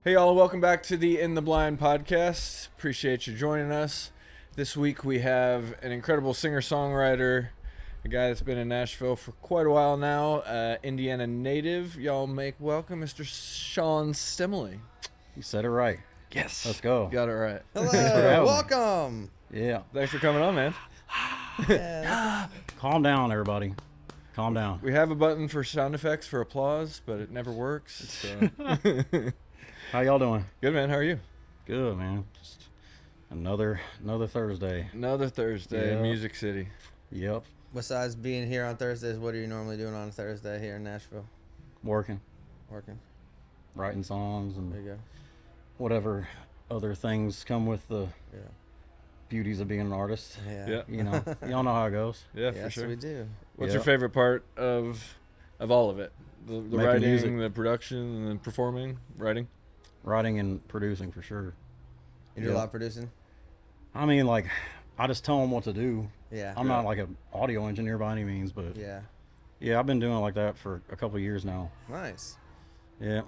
Hey y'all, welcome back to the In the Blind podcast. Appreciate you joining us. This week we have an incredible singer-songwriter, a guy that's been in Nashville for quite a while now, Indiana native. Y'all make welcome Mr. Sean Stemaly. You said it right. Yes. Let's go. Got it right. Hello, welcome. Yeah. Thanks for coming on, man. Calm down, everybody. Calm down. We have a button for sound effects for applause, but it never works. So. How y'all doing? Good, man. How are you? Good, man. Just another Thursday. Another Thursday in Yep. Music City. Yep. Besides being here on Thursdays, what are you normally doing on a Thursday here in Nashville? Working, Working. writing songs, There and you go. whatever other things come with the Yeah. beauties of being an artist. Yeah. Yeah. You know, y'all know how it goes. Yeah, for Yes, sure. we do. What's Yep. your favorite part of all of it? The Making writing, music. the production, and then performing, writing? Writing and producing for sure. You do a Yeah. lot of producing? I mean, like, I just tell them what to do. Yeah. I'm not like an audio engineer by any means, but Yeah. I've been doing it like that for a couple of years now. Nice. Yeah.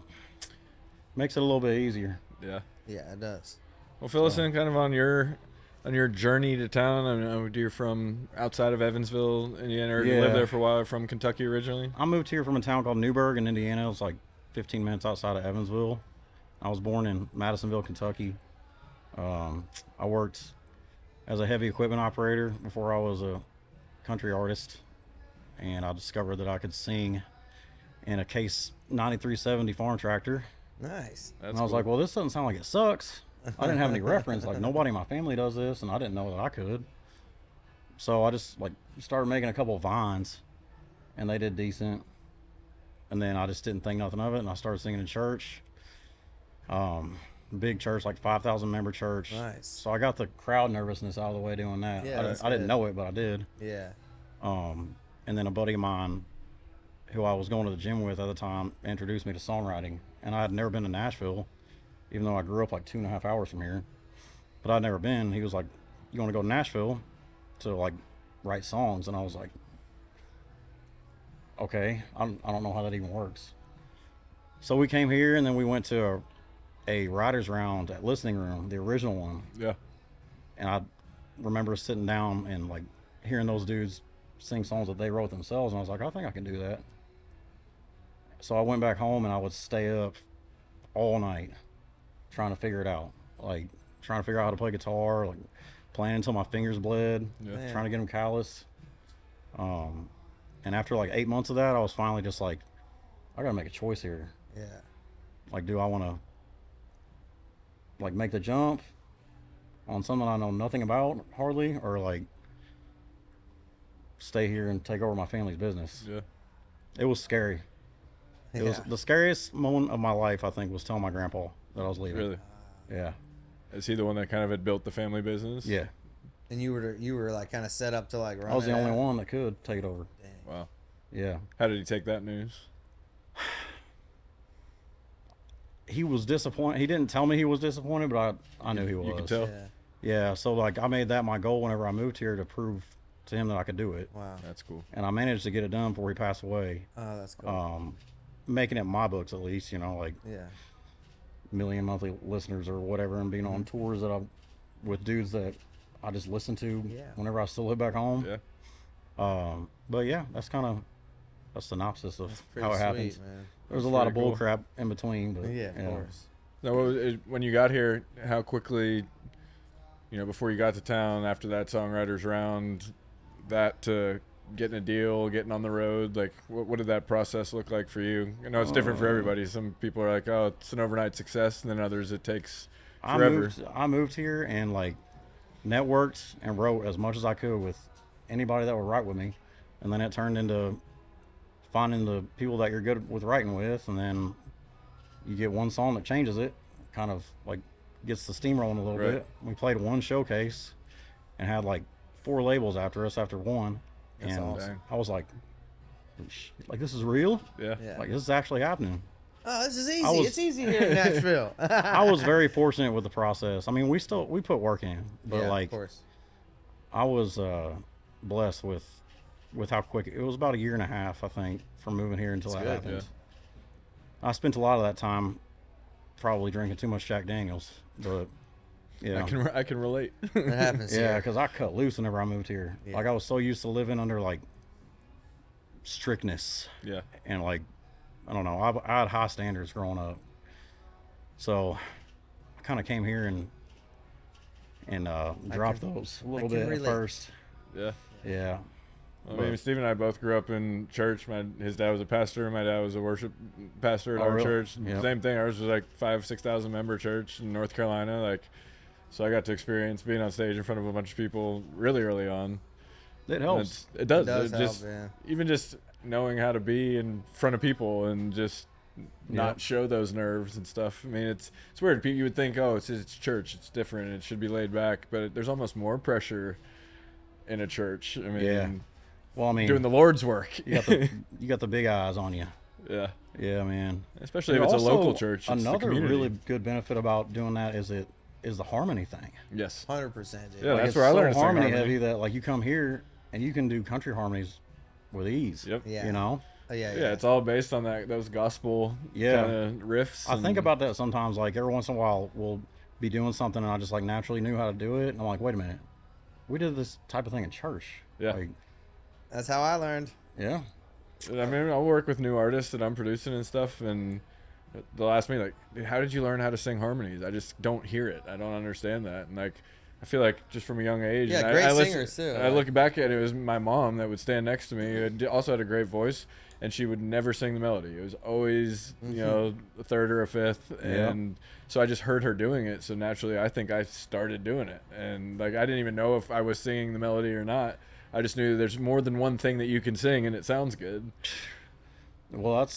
Makes it a little bit easier. Yeah. Yeah, it does. Well, fill us in kind of on your journey to town. I know you're from outside of Evansville, Indiana, or you Yeah. lived there for a while, from Kentucky originally. I moved here from a town called Newburgh in Indiana. It was like 15 minutes outside of Evansville. I was born in Madisonville, Kentucky. I worked as a heavy equipment operator before I was a country artist, and I discovered that I could sing in a Case 9370 farm tractor. Nice. That's And I was cool. like, well, this doesn't sound like it sucks. I didn't have any reference. Like, nobody in my family does this, and I didn't know that I could. So I just, like, started making a couple of vines, and they did decent. And then I just didn't think nothing of it, and I started singing in church. Big church, like 5,000 member church. Nice. So I got the crowd nervousness out of the way doing that. Yeah, that's I didn't good. know it, but I did. Yeah. And then a buddy of mine, who I was going to the gym with at the time, introduced me to songwriting. And I had never been to Nashville, even though I grew up like 2.5 hours from here. But I'd never been. He was like, "You want to go to Nashville to like write songs?" And I was like, "Okay, I don't know how that even works." So we came here, and then we went to a writer's round at Listening Room, the original one. Yeah. And I remember sitting down and like hearing those dudes sing songs that they wrote themselves, and I was like, I think I can do that. So I went back home and I would stay up all night trying to figure it out, like trying to figure out how to play guitar, like playing until my fingers bled, Yeah. Man. trying to get them callous. And after like 8 months of that, I was finally just like, I gotta make a choice here. Yeah. Like, do I want to like make the jump on something I know nothing about hardly, or like stay here and take over my family's business? Yeah. It was scary. It was the scariest moment of my life, I think, was telling my grandpa that I was leaving. Really? Yeah. Is he the one that kind of had built the family business? Yeah. And you were like kind of set up to like run I was it the only out. one that could take it over. Dang. Wow. Yeah. How did he take that news? He was disappointed. He didn't tell me he was disappointed, but I knew he was. You could tell. Yeah. Yeah. So like I made that my goal whenever I moved here, to prove to him that I could do it. Wow. That's cool. And I managed to get it done before he passed away. Oh, that's cool. Making it in my books, at least, you know, like Yeah. million monthly listeners or whatever, and being on tours that I with dudes that I just listen to Yeah. whenever I still live back home. Yeah. But yeah, that's kind of a synopsis of Pretty how it sweet, happens. man. There's a lot of pretty bull cool. crap in between, but Yeah, of course. Now, what was it, when you got here, how quickly, before you got to town, after that songwriters round, that to getting a deal, getting on the road, like what did that process look like for you? I know it's different for everybody. Some people are like, oh, it's an overnight success, and then others it takes forever. I moved here and like networked and wrote as much as I could with anybody that would write with me, and then it turned into finding the people that you're good with writing with, and then you get one song that changes it, kind of like gets the steam rolling a little Right. bit. We played one showcase and had like 4 labels after us after one. That's And awesome. I was like this is real? Yeah. Yeah. Like, this is actually happening. Oh, this is easy. was- It's easy here in Nashville. I was very fortunate with the process. I mean, we put work in, but yeah, like of course. I was blessed with how quick it was. About a year and a half, I think, from moving here until That's that good, happened. I spent a lot of that time probably drinking too much Jack Daniels, but yeah. I can relate. That happens. Yeah, here. because I cut loose whenever I moved here. Yeah. Like I was so used to living under like strictness Yeah. and like I don't know. I had high standards growing up, so I kind of came here and dropped those a little can bit relate. at first. Yeah. Yeah. I mean, Steve and I both grew up in church. His dad was a pastor. My dad was a worship pastor at Oh, our really? church. Yep. Same thing. Ours was like 5,000-6,000 member church in North Carolina. Like, so I got to experience being on stage in front of a bunch of people really early on. It And helps. It does. It does It help, just yeah. even just knowing how to be in front of people and just not Yep. show those nerves and stuff. I mean, it's weird. You would think, oh, it's church. It's different. It should be laid back. But there's almost more pressure in a church. I mean, Yeah. Well, I mean, doing the Lord's work. you got the big eyes on you. Yeah. Yeah, man. Especially if And it's a also, local church. It's the Another community. really good benefit about doing that is the harmony thing. Yes. 100%. Dude. Yeah, Like, that's it's where I so learned to sing harmony harmony. heavy that like you come here and you can do country harmonies with ease. Yep. Yeah. You know. Oh, yeah. Yeah, it's all based on those gospel Yeah. kind of riffs. I think about that sometimes. Like every once in a while, we'll be doing something and I just like naturally knew how to do it, and I'm like, wait a minute, we did this type of thing in church. Yeah. Like, That's how I learned. yeah. I mean, I'll work with new artists that I'm producing and stuff, and they'll ask me like, "Dude, how did you learn how to sing harmonies? I just don't hear it. I don't understand that." And like, I feel like just from a young age, Yeah, and great I singers, too. I look back at it, it was my mom that would stand next to me. Who also had a great voice, and she would never sing the melody. It was always, you know, a third or a fifth, Yeah. and so I just heard her doing it. So naturally, I think I started doing it, and like I didn't even know if I was singing the melody or not. I just knew there's more than one thing that you can sing, and it sounds good. Well,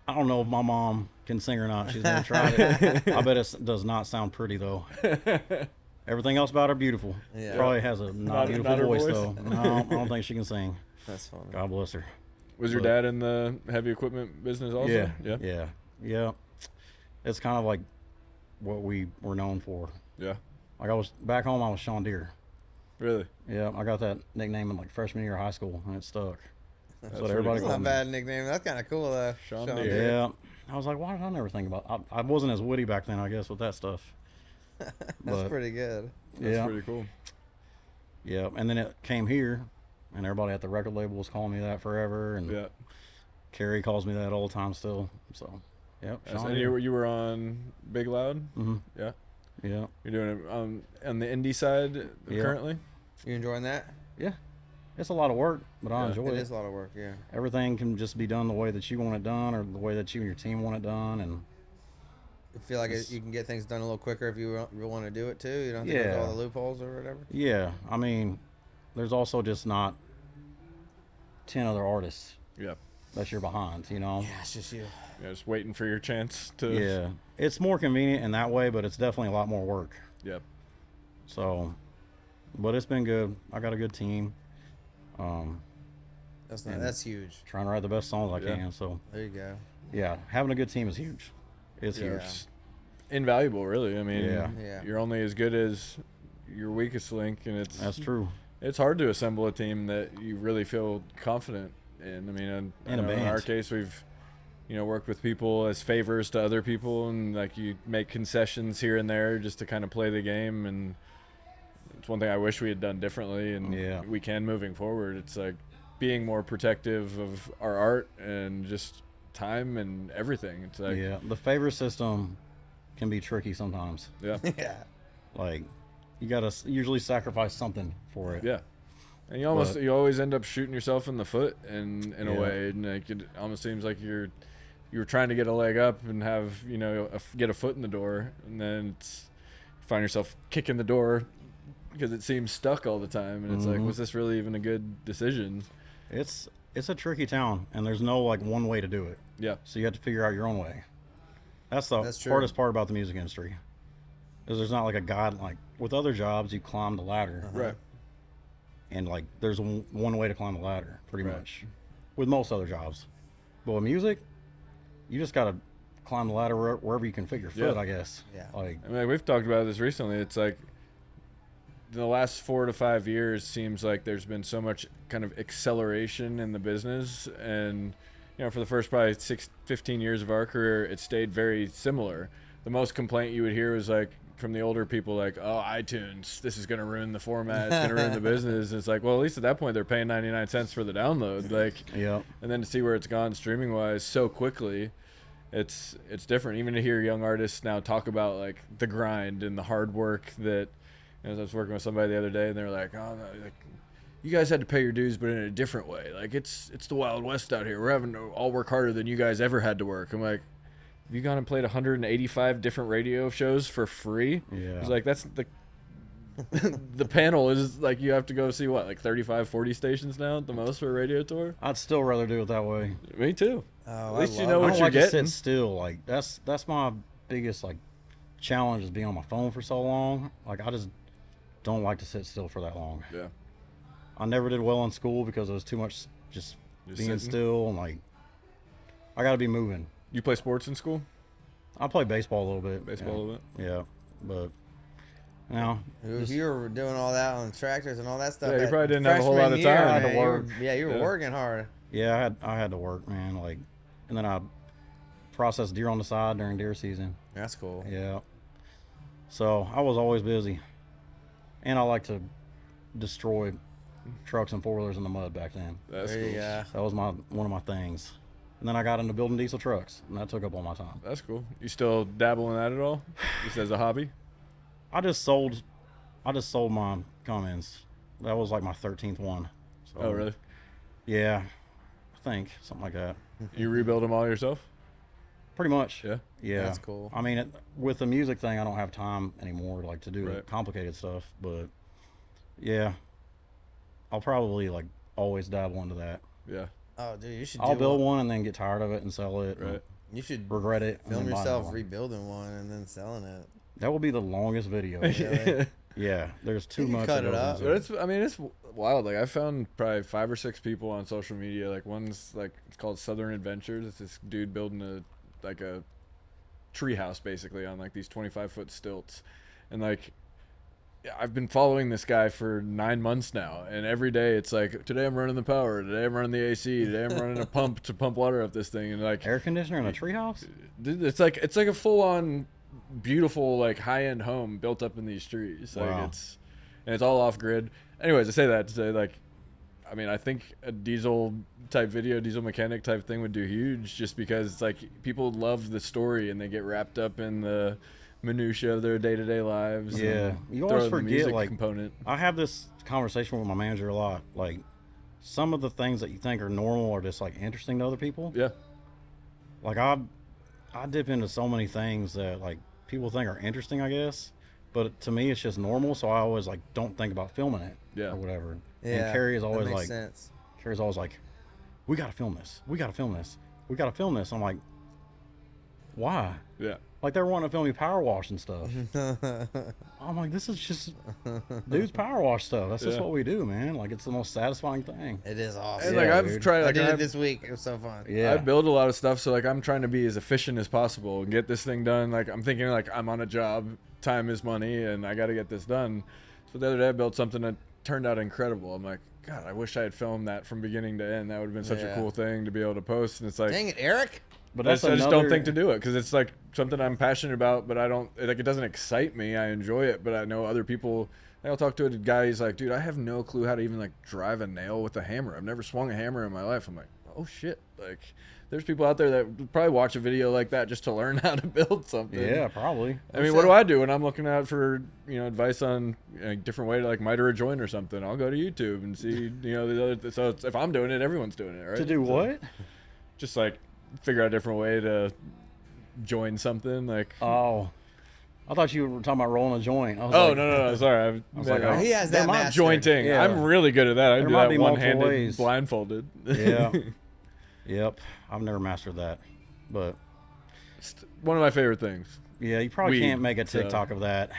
I don't know if my mom can sing or not. She's never tried it. I bet it does not sound pretty though. Everything else about her beautiful. Yeah. Probably has a not beautiful her voice voice? though. No, I don't think she can sing. That's funny. God bless her. Was your But- dad in the heavy equipment business also? Yeah. It's kind of like what we were known for. Yeah. Like I was back home, I was Sean Deere. Really? Yeah, I got that nickname in like freshman year of high school, and it stuck. That's So pretty everybody That's cool. not a called me. bad nickname. That's kind of cool, though. Sean Sean Deere. Deere. Yeah, I was like, why did I never think about? I wasn't as witty back then, I guess, with that stuff. That's But- pretty good. That's Yeah, pretty cool. yeah. And then it came here, and everybody at the record label was calling me that forever, and Yeah. Carrie calls me that all the time still. So, yep. And you were on Big Loud? Mm-hmm. Yeah. Yeah, You're doing it on the indie side Yeah. currently? You enjoying that? yeah. It's a lot of work, but I Yeah. enjoy It it. is a lot of work, yeah. Everything can just be done the way that you want it done, or the way that you and your team want it done, and You feel like It's- you can get things done a little quicker if you want to do it, too? You don't have to go Yeah. through all the loopholes or whatever? yeah. I mean, there's also just not 10 other artists Yeah. that you're behind, you know? Yeah, it's just you. Yeah, just waiting for your chance to. Yeah. It's more convenient in that way, but it's definitely a lot more work. Yeah. So, but it's been good. I got a good team. And- That's huge. Trying to write the best songs I Yeah. can. So, There you go. yeah, having a good team is huge. It's Yeah. huge. It's invaluable, really. I mean, Yeah. Yeah. you're only as good as your weakest link, and That's true. it's hard to assemble a team that you really feel confident in. I mean, In a in our band. case, we've worked with people as favors to other people, and like you make concessions here and there just to kind of play the game. And it's one thing I wish we had done differently, and Yeah. we can moving forward. It's like being more protective of our art and just time and everything. It's like Yeah. The favor system can be tricky sometimes. yeah. Yeah. Like, you got to usually sacrifice something for it. Yeah. And But- you always end up shooting yourself in the foot in a Yeah. way, and like it almost seems like you're trying to get a leg up and have get a foot in the door, and then you find yourself kicking the door because it seems stuck all the time, and it's like, Mhm. was this really even a good decision? It's a tricky town, and there's no like one way to do it. Yeah. So you have to figure out your own way. That's the That's true. hardest part about the music industry. Is there's not like a guide, like with other jobs you climb the ladder, Right. and like there's one way to climb the ladder pretty Right. much with most other jobs. But with music, you just got to climb the ladder wherever you can fit your foot, Yeah. I guess. Yeah. Like, I mean, like, we've talked about this recently. It's like the last 4 to 5 years seems like there's been so much kind of acceleration in the business, and for the first probably 15 years of our career, it stayed very similar. The most complaint you would hear was like from the older people, like, oh, iTunes, this is going to ruin the format, it's going to ruin the business. And it's like, well, at least at that point they're paying 99 cents for the download, like, Yeah. and then to see where it's gone streaming wise so quickly, it's different. Even to hear young artists now talk about like the grind and the hard work that, I was working with somebody the other day and they were like, oh, no, like, you guys had to pay your dues, but in a different way. Like, it's the Wild West out here. We're having to all work harder than you guys ever had to work. I'm like, have you gone and played 185 different radio shows for free? Yeah. It's like, that's the panel is like, you have to go see what, like 35, 40 stations now at the most for a radio tour? I'd still rather do it that way. Me too. Oh, At least you I know love I what don't you're like to getting. sit still. Like that's my biggest like challenge is being on my phone for so long. Like I just don't like to sit still for that long. Yeah. I never did well in school because it was too much just being sitting? still and like I got to be moving. You play sports in school? I play baseball a little bit. Baseball a little bit? Yeah, but now If you were doing all that on tractors and all that stuff, Yeah, you that probably didn't have a whole freshman lot of year, time. I had to man, you were- work. Yeah, you were Yeah. working hard. yeah, I had to work, man. Like, and then I processed deer on the side during deer season. That's cool. Yeah. So I was always busy, and I like to destroy trucks and four-wheelers in the mud back then. That's There cool. you go. That was one of my things. And then I got into building diesel trucks, and that took up all my time. That's cool. You still dabble in that at all? Just as a hobby? I just sold my Cummins. That was like my 13th one. So, Oh, really? Yeah, I think something like that. You rebuild them all yourself? Pretty much. Yeah. Yeah. That's cool. I mean, with the music thing, I don't have time anymore, like to do Right. complicated stuff. But yeah, I'll probably like always dabble into that. Yeah. Oh, dude, you should. I'll do build one and then get tired of it and sell it. Right. You should Regret it. and film then buy another yourself one. rebuilding one and then selling it. That will be the longest video. Really? Yeah, there's too You can much. cut that it goes up. into But it's, I mean, it's wild. Like, I found probably 5 or 6 people on social media. Like, one's like, it's called Southern Adventures. It's this dude building a tree house basically on like these 25-foot stilts. And like, yeah, I've been following this guy for 9 months now. And every day it's like, today I'm running the power. Today I'm running the AC. Today I'm running a pump to pump water up this thing. And like, Air conditioner in a treehouse? dude, it's like a full-on beautiful like high-end home built up in these trees. Like Wow. it's all off grid. Anyways, I say that to say, like, I mean, I think a diesel mechanic type thing would do huge, just because it's like people love the story and they get wrapped up in the minutia of their day-to-day lives. Yeah. and You throw always the forget, music like, component. I have this conversation with my manager a lot. Like, some of the things that you think are normal are just like interesting to other people. Yeah. Like I dip into so many things that like people think are interesting, I guess. But to me, it's just normal. So I always like don't think about filming it Yeah. or whatever. Yeah. And Carrie is that always makes like, sense. Carrie's always like, we gotta film this. We gotta film this. We gotta film this. I'm like, why? Yeah. Like they were wanting to film me power wash and stuff. I'm like, this is just dude's power wash stuff. That's just Yeah. what we do, man. Like it's the most satisfying thing. It is awesome. And Yeah, like I've dude. tried, I like did it I've- this week. It was so fun. Yeah. I build a lot of stuff, so like I'm trying to be as efficient as possible and get this thing done. Like I'm thinking like I'm on a job, time is money, and I got to get this done. So the other day I built something that turned out incredible. I'm like, God, I wish I had filmed that from beginning to end. That would have been such a Yeah. cool thing to be able to post. And it's like, Dang it, Eric. But I that's just don't another- think to do it because it's like something I'm passionate about, but I don't like. It doesn't excite me. I enjoy it, but I know other people. I'll talk to a guy. He's like, dude, I have no clue how to even like drive a nail with a hammer. I've never swung a hammer in my life. I'm like, oh shit, like. There's people out there that would probably watch a video like that just to learn how to build something. Yeah, probably. I mean, what do I do when I'm looking out for, advice on a different way to like miter a joint or something? I'll go to YouTube and see, the other. So if I'm doing it, everyone's doing it, right? To do So what? Just like figure out a different way to join something. Like, Oh, I thought you were talking about rolling a joint. I was oh like, no, sorry. I was like, meant, oh, He has they're that not mastered. jointing. Yeah. I'm really good at that. I There do might that be multiple one-handed, ways. blindfolded. Yeah. Yep. I've never mastered that, but It's one of my favorite things. yeah, you probably Weed, can't make a so- TikTok of that.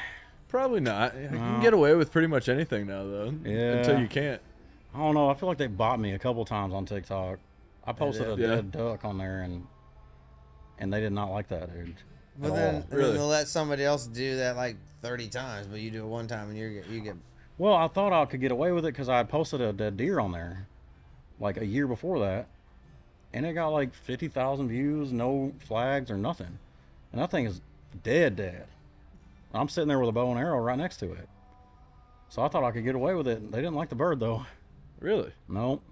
Probably not. You No. can get away with pretty much anything now, though. Yeah. Until you can't. I don't know. I feel like they bought me a couple times on TikTok. I posted a did? Yeah. dead duck on there, and they did not like that, dude. But At then, all. then Really? they'll let somebody else do that like 30 times, but you do it one time and you get. Well, I thought I could get away with it because I had posted a dead deer on there, like a year before that, and it got like 50,000 views, no flags or nothing. And that thing is dead. I'm sitting there with a bow and arrow right next to it. So I thought I could get away with it. They didn't like the bird though. Really? Nope.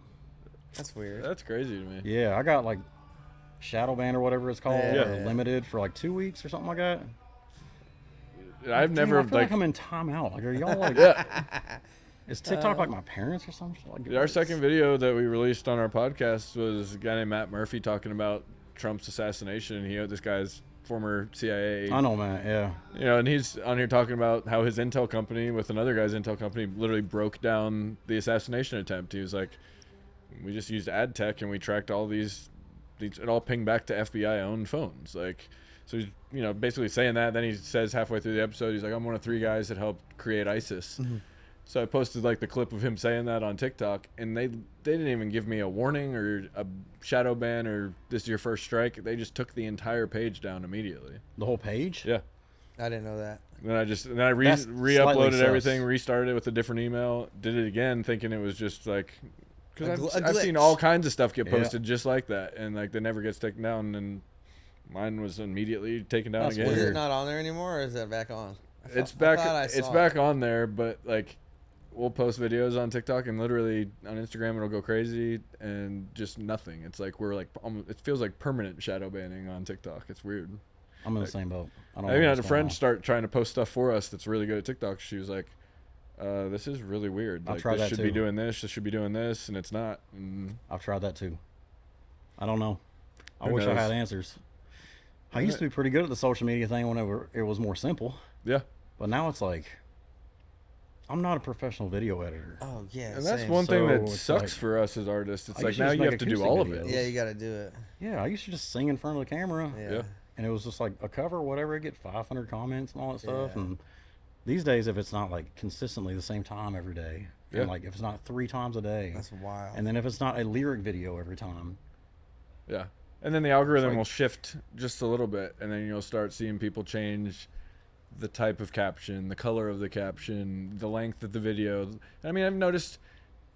That's weird. That's crazy to me. Yeah, I got like shadow band or whatever it's called, Yeah. limited for like 2 weeks or something like that. I've never I feel like I'm in timeout. Like, are y'all like? Yeah. Is TikTok like my parents or something? Like, Our second video that we released on our podcast was a guy named Matt Murphy talking about Trump's assassination. This guy's former CIA. I know, man. Yeah. You know, and he's on here talking about how his intel company with another guy's intel company literally broke down the assassination attempt. He was like, we just used ad tech and we tracked all these it all pinged back to FBI owned phones. Like, so he's, you know, basically saying that. Then he says halfway through the episode, he's like, I'm one of 3 guys that helped create ISIS. Mm-hmm. So I posted like the clip of him saying that on TikTok, and they didn't even give me a warning or a shadow ban or this is your first strike. They just took the entire page down immediately. The whole page? Yeah. I didn't know that. Then I That's re-uploaded slightly everything, sus. restarted it with a different email, did it again, thinking it was just like, because A I've seen glitch. all kinds of stuff get Yeah. posted just like that, and like they never gets taken down, and mine was immediately taken down That's again. Is weird. it not on there anymore, or is that back on? It's I back. thought I It's saw back it. on there, but like we'll post videos on TikTok and literally on Instagram it'll go crazy and just nothing. It's like we're like it feels like permanent shadow banning on TikTok. It's weird. I'm in the same boat. I don't I know even had what's a going friend on. start trying to post stuff for us that's really good at TikTok. She was like, "This is really weird. I've Like tried this that should too. be doing this. This should be doing this, and it's not." And I've tried that too. I don't know. I Who wish I knows? had answers. I used to be pretty good at the social media thing whenever it was more simple, yeah, but now it's like I'm not a professional video editor. Oh yeah, and that's same. one thing So that it's sucks like- for us as artists. It's I like used to now just you make have to do acoustic all of videos. it. Yeah, you got to do it. Yeah, I used to just sing in front of the camera, Yeah. and it was just like a cover, whatever. It get 500 comments and all that stuff. Yeah. And these days, if it's not like consistently the same time every day, Yeah. and like if it's not 3 times a day, That's wild. and then if it's not a lyric video every time, Yeah. And then the algorithm like- will shift just a little bit, and then you'll start seeing people change the type of caption, the color of the caption, the length of the video. I mean, I've noticed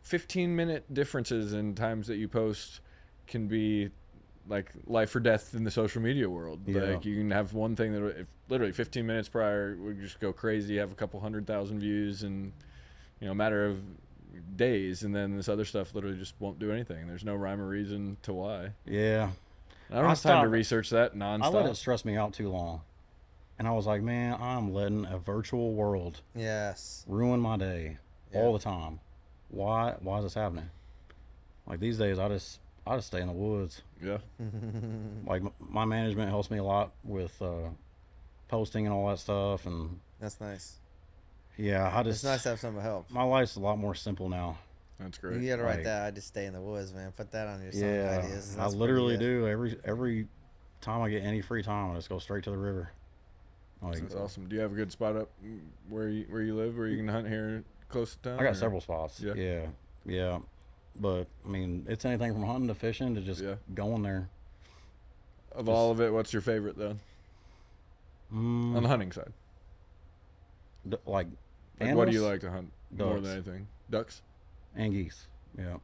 15-minute differences in times that you post can be like life or death in the social media world. Yeah. Like you can have one thing that if literally 15 minutes prior would just go crazy, have a couple 100,000 views in, you know, a matter of days, and then this other stuff literally just won't do anything. There's no rhyme or reason to why. yeah, I don't have time to stopped- research that I let it nonstop. stress me out too long. And I was like, man, I'm letting a virtual world Yes. ruin my day Yeah. all the time. Why is this happening? Like these days, I just stay in the woods. Yeah. Like my management helps me a lot with posting and all that stuff, and That's nice. yeah, I It's just nice to have someone help. my life's a lot more simple now. That's You great. gotta write Like- that. I just stay in the woods, man. Put that on your song Yeah, ideas. I That's literally pretty do. Every time I get any free time, I just go straight to the river. Like That's awesome. Do you have a good spot up where you live, where you can hunt here close to town? I got or- several spots. Yeah. Yeah. But I mean, it's anything from hunting to fishing to just Yeah. going there. Of all of it, what's your favorite though? On the hunting side, Like like, what do you animals like to hunt more Ducks. than anything? Ducks. and geese. Yeah.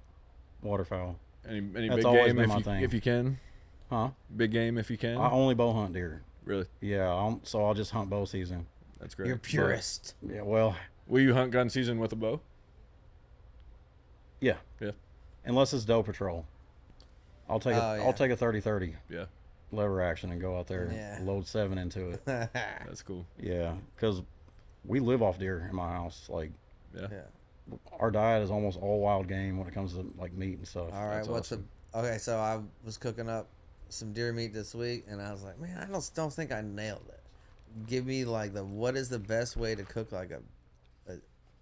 Waterfowl. Any That's big always game been my if thing. you can. Huh? Big game if you can. I only bow hunt deer. Really, Yeah, so I'll just hunt bow season. that's good. great. You're purist. Yeah, well, Will you hunt gun season with a bow? yeah. Yeah. Unless it's doe patrol. I'll take Oh, yeah. I'll take a 30-30 Yeah, lever action and go out there Yeah. and load 7 into it. that's cool. Yeah, because we live off deer in my house. Like Yeah. Yeah. our diet is almost all wild game when it comes to like meat and stuff. All right. That's What's awesome. okay? So I was cooking up some deer meat this week, and I was like, man, I don't think I nailed it. Give me like what is the best way to cook like a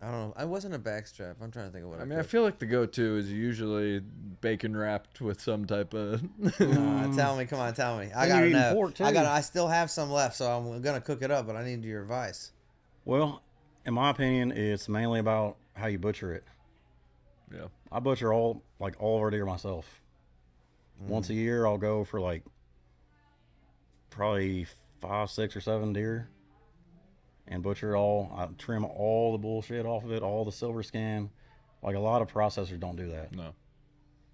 I don't know. I wasn't a backstrap. I'm trying to think of what I I mean, I cooked. feel like the go-to is usually bacon wrapped with some type of. Tell me, come on, tell me. I Then you're gotta eating know. pork, too. I still have some left, so I'm gonna cook it up. But I need your advice. Well, in my opinion, it's mainly about how you butcher it. Yeah. I butcher all of our deer myself. Once a year, I'll go for like probably 5, 6, or 7 deer and butcher it all. I trim all the bullshit off of it, all the silver skin. Like a lot of processors don't do that. No.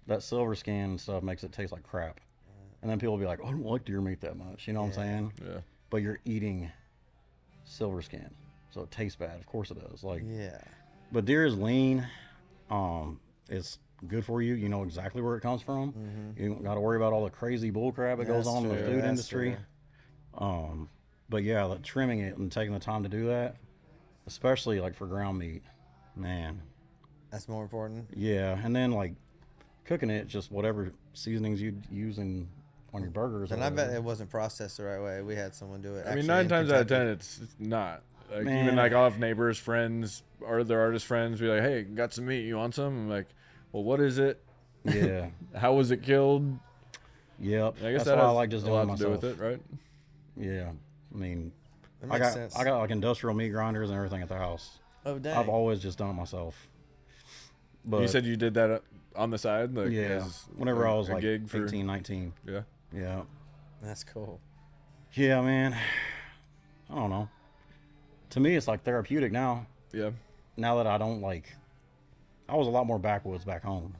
that silver skin stuff makes it taste like crap. And then people will be like, oh, I don't like deer meat that much. You know what I'm saying? Yeah. But you're eating silver skin, so it tastes bad. Of course it does. Like, Yeah. but deer is lean. It's good for you. You know exactly where it comes from. You don't got to worry about all the crazy bull crap that goes That's on in the true, food that's industry. But yeah, like trimming it and taking the time to do that, especially like for ground meat, man. That's more important. Yeah, and then like cooking it, just whatever seasonings you'd use on your burgers. And I bet it wasn't processed the right way. We had someone do it. I mean, actually 9 in times out of Kentucky. 10, it's not. Like, Man. even like I'll have neighbors, friends, or other artist friends be like, hey, got some meat. You want some? I'm like, well, what is it? Yeah. How was it killed? Yep. I guess That's that why I has like just a doing it lot to do myself. with it, right? Yeah. I mean, That I makes got sense. I got like industrial meat grinders and everything at the house. Oh, dang. I've always just done it myself. But You said you did that on the side? Like, yeah, as whenever a- I was a like gig for, 18, 19. Yeah. Yeah. That's cool. Yeah, man. I don't know. To me, it's like therapeutic now. Yeah. Now that I don't like, I was a lot more backwoods back home.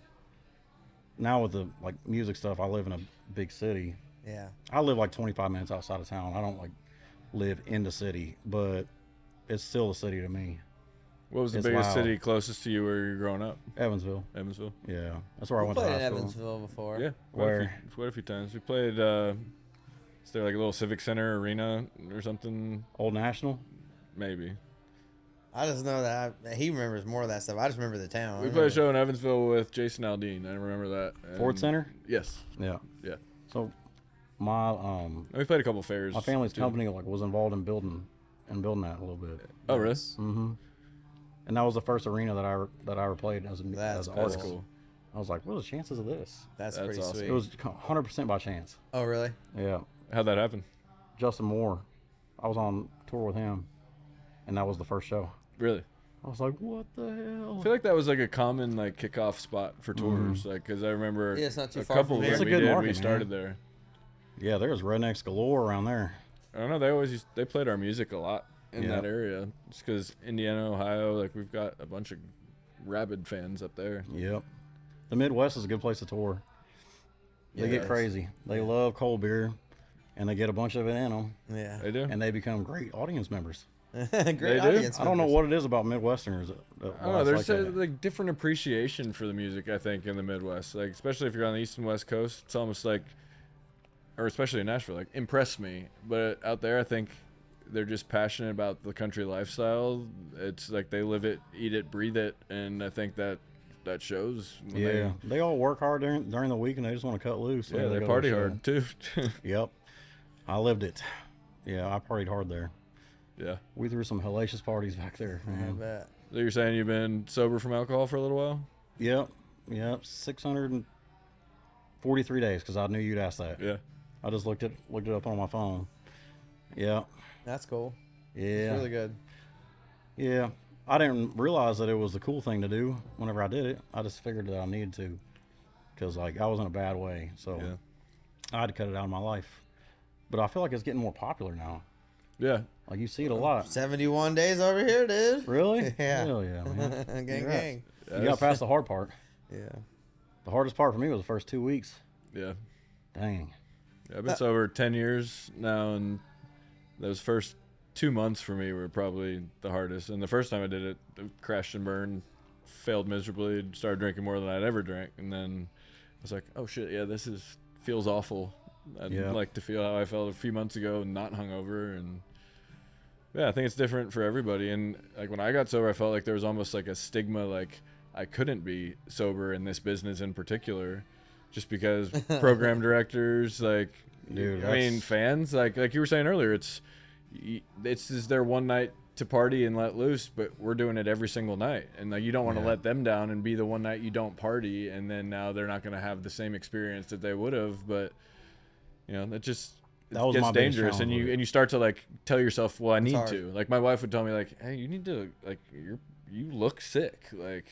Now with the like music stuff, I live in a big city. Yeah. I live like 25 minutes outside of town. I don't like live in the city, but it's still a city to me. What was the It's biggest loud. city closest to you where you're growing up? Evansville. Evansville. Yeah, that's where I We went to played high in school. Evansville before. Yeah. Where? Quite a few times. We played, is there like a little civic center arena or something? Old National. Maybe. I just know that he remembers more of that stuff. I just remember the town. We played a show in Evansville with Jason Aldean. I remember that. Ford And- Center. Yes. Yeah. Yeah. So my And we played a couple fairs. my family's too. company like was involved in building that a little bit. Oh, really? Mm-hmm. And that was the first arena that I ever played as an That's artist. That's cool. I was like, what are the chances of this? That's That's pretty awesome. sweet. It was 100% by chance. Oh, really? Yeah. How'd that happen? Justin Moore. I was on tour with him, and that was the first show. Really? I was like, what the hell? I feel like that was like a common like kickoff spot for tours, like because I remember Yeah, it's not too a far couple from of here. them It's a we good did. market, We man. started there. Yeah, there's rednecks galore around there. I don't know. They played our music a lot in Yeah. that area. Just because Indiana, Ohio, like we've got a bunch of rabid fans up there. Yep. The Midwest is a good place to tour. They Yeah, get it is. crazy. They love cold beer, and they get a bunch of it in them, Yeah. They do. and they become great audience members. Great They do? audience. I don't know members. what it is about Midwesterners. I don't know. There's like a that. like different appreciation for the music, I think, in the Midwest. Like especially if you're on the East and West Coast, it's almost like, or especially in Nashville, like impress me. But out there, I think they're just passionate about the country lifestyle. It's like they live it, eat it, breathe it, and I think that shows. When Yeah, they all work hard during the week, and they just want to cut loose. yeah, whenever they go to a party show. hard too. Yep, I lived it. Yeah, I partied hard there. Yeah. We threw some hellacious parties back there. I Man. bet. So you're saying you've been sober from alcohol for a little while? Yep, 643 days because I knew you'd ask that. Yeah. I just looked it up on my phone. Yeah, That's cool. yeah, It's really good. yeah. I didn't realize that it was the cool thing to do whenever I did it. I just figured that I needed to because like I was in a bad way, so Yeah. I had to cut it out of my life. But I feel like it's getting more popular now. Yeah. Like you see it a lot. 71 days over here, dude. Really? Yeah. Hell yeah, man. gang, Congrats. gang. You got past the hard part. Yeah. The hardest part for me was the first 2 weeks. Yeah. Dang. I've been sober 10 years now, and those first 2 months for me were probably the hardest. And the first time I did it, I crashed and burned, failed miserably, started drinking more than I'd ever drank. And then I was like, oh shit, yeah, feels awful. I'd Yeah. like to feel how I felt a few months ago, not hungover. And yeah, I think it's different for everybody. And like when I got sober, I felt like there was almost like a stigma, like I couldn't be sober in this business in particular, just because program directors, like, Dude, I mean, that's- fans, like you were saying earlier, it's is their one night to party and let loose, but we're doing it every single night, and like you don't want to Yeah. let them down and be the one night you don't party, and then now they're not going to have the same experience that they would have. But you know, that just That was gets my biggest dangerous, and challenge with you start to like tell yourself, well, I need hard. to. Like my wife would tell me, like, hey, you need to, like, you look sick, like.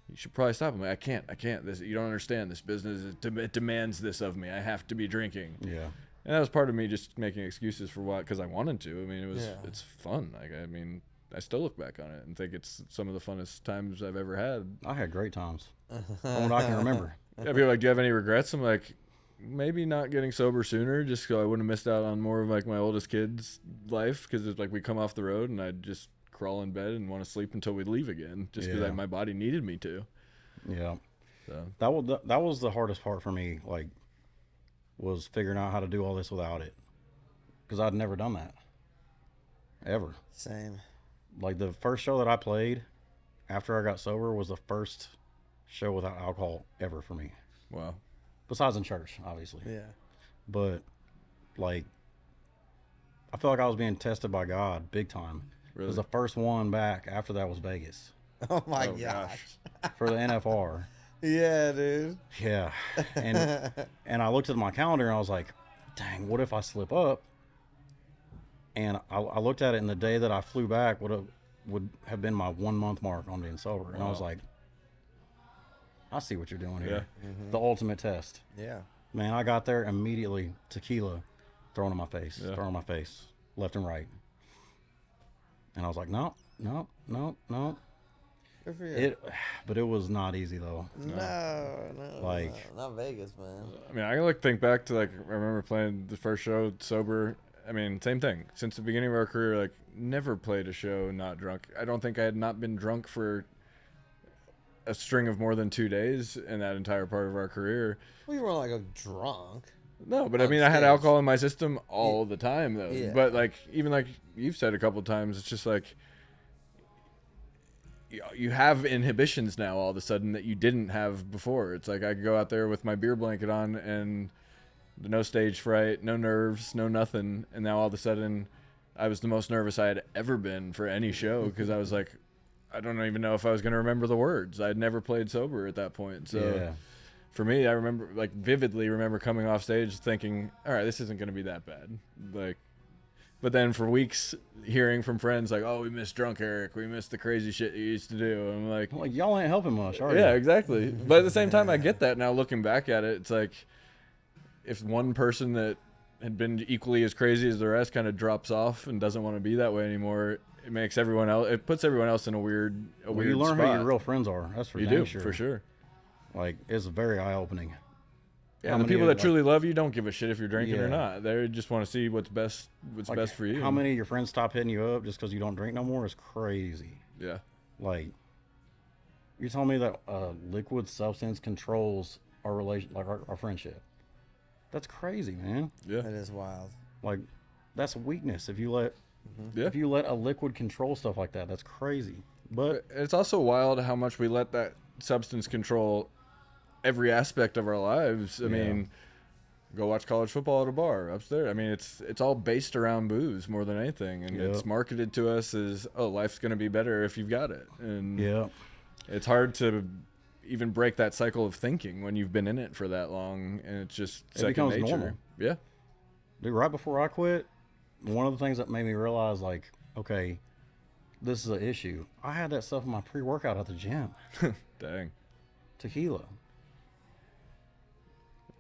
You should probably stop. I'm like, I can't. This, you don't understand. This business, it demands this of me. I have to be drinking. Yeah. And that was part of me just making excuses for why, because I wanted to. I mean, Yeah. it's fun. Like, I mean, I still look back on it and think it's some of the funnest times I've ever had. I had great times. From what I can remember. Yeah, people are like, do you have any regrets? I'm like, maybe not getting sober sooner, just so I wouldn't have missed out on more of like my oldest kid's life, because it's like we come off the road and I'd just crawl in bed and want to sleep until we leave again, just because my body needed me to. Yeah. So That was the hardest part for me, like, was figuring out how to do all this without it, because I'd never done that ever. Same. Like, the first show that I played after I got sober was the first show without alcohol ever for me. wow. Besides in church, obviously. Yeah. But, like, I feel like I was being tested by God big time. Really? Because the first one back after that was Vegas Oh my Oh, gosh. for the NFR. Yeah, dude. Yeah. And I looked at my calendar and I was like, dang, what if I slip up? And I looked at it, and the day that I flew back would have been my 1 month mark on being sober. And I was like, I see what you're doing here. Yeah. The ultimate test. Yeah. Man, I got there immediately, tequila thrown in my face, left and right. And I was like, no. Good for you. But it was not easy though. No, Like- not Vegas, man. I mean, I like think back to like, I remember playing the first show sober. I mean, same thing. Since the beginning of our career, like, never played a show not drunk. I don't think I had not been drunk for a string of more than 2 days in that entire part of our career. Well, you weren't like a drunk. No, but I On mean, I had stage. alcohol in my system all the time, though. Yeah. But like, even like you've said a couple times, it's just like you have inhibitions now all of a sudden that you didn't have before. It's like I could go out there with my beer blanket on and no stage fright, no nerves, no nothing, and now all of a sudden I was the most nervous I had ever been for any show, because I was like, I don't even know if I was going to remember the words. I'd never played sober at that point. So Yeah. for me, I remember, like, vividly remember coming off stage thinking, all right, this isn't going to be that bad. Like, but then for weeks hearing from friends like, oh, we miss drunk Eric, we miss the crazy shit you used to do. I'm like, I'm like, y'all ain't helping much, are you? yeah, exactly. But at the same time, I get that now looking back at it. It's like, if one person that had been equally as crazy as the rest kind of drops off and doesn't want to be that way anymore, it makes everyone else, it puts everyone else in a weird Well, you learn spot. who your real friends are. That's for You dang do, sure. for sure. Like, it's very eye-opening. Yeah, How the many people are, that like- truly love you don't give a shit if you're drinking or Yeah. not. They just want to see what's best Like, best for you. How many of your friends stop hitting you up just because you don't drink no more is crazy. Yeah. Like, you're telling me that liquid substance controls our relation, like our friendship. That's crazy, man. Yeah. That is wild. Like, that's weakness. If you let Yeah. a liquid control stuff like that, that's crazy. But It's also wild how much we let that substance control every aspect of our lives. I mean, go watch college football at a bar upstairs. I mean, it's all based around booze more than anything, and it's Yep. marketed to us as, oh, life's going to be better if you've got it. And yeah, it's hard to even break that cycle of thinking when you've been in it for that long, and it's just It second becomes nature. normal. Yeah. dude, right before I quit, one of the things that made me realize, like, okay, this is an issue. I had that stuff in my pre-workout at the gym. Dang. Tequila.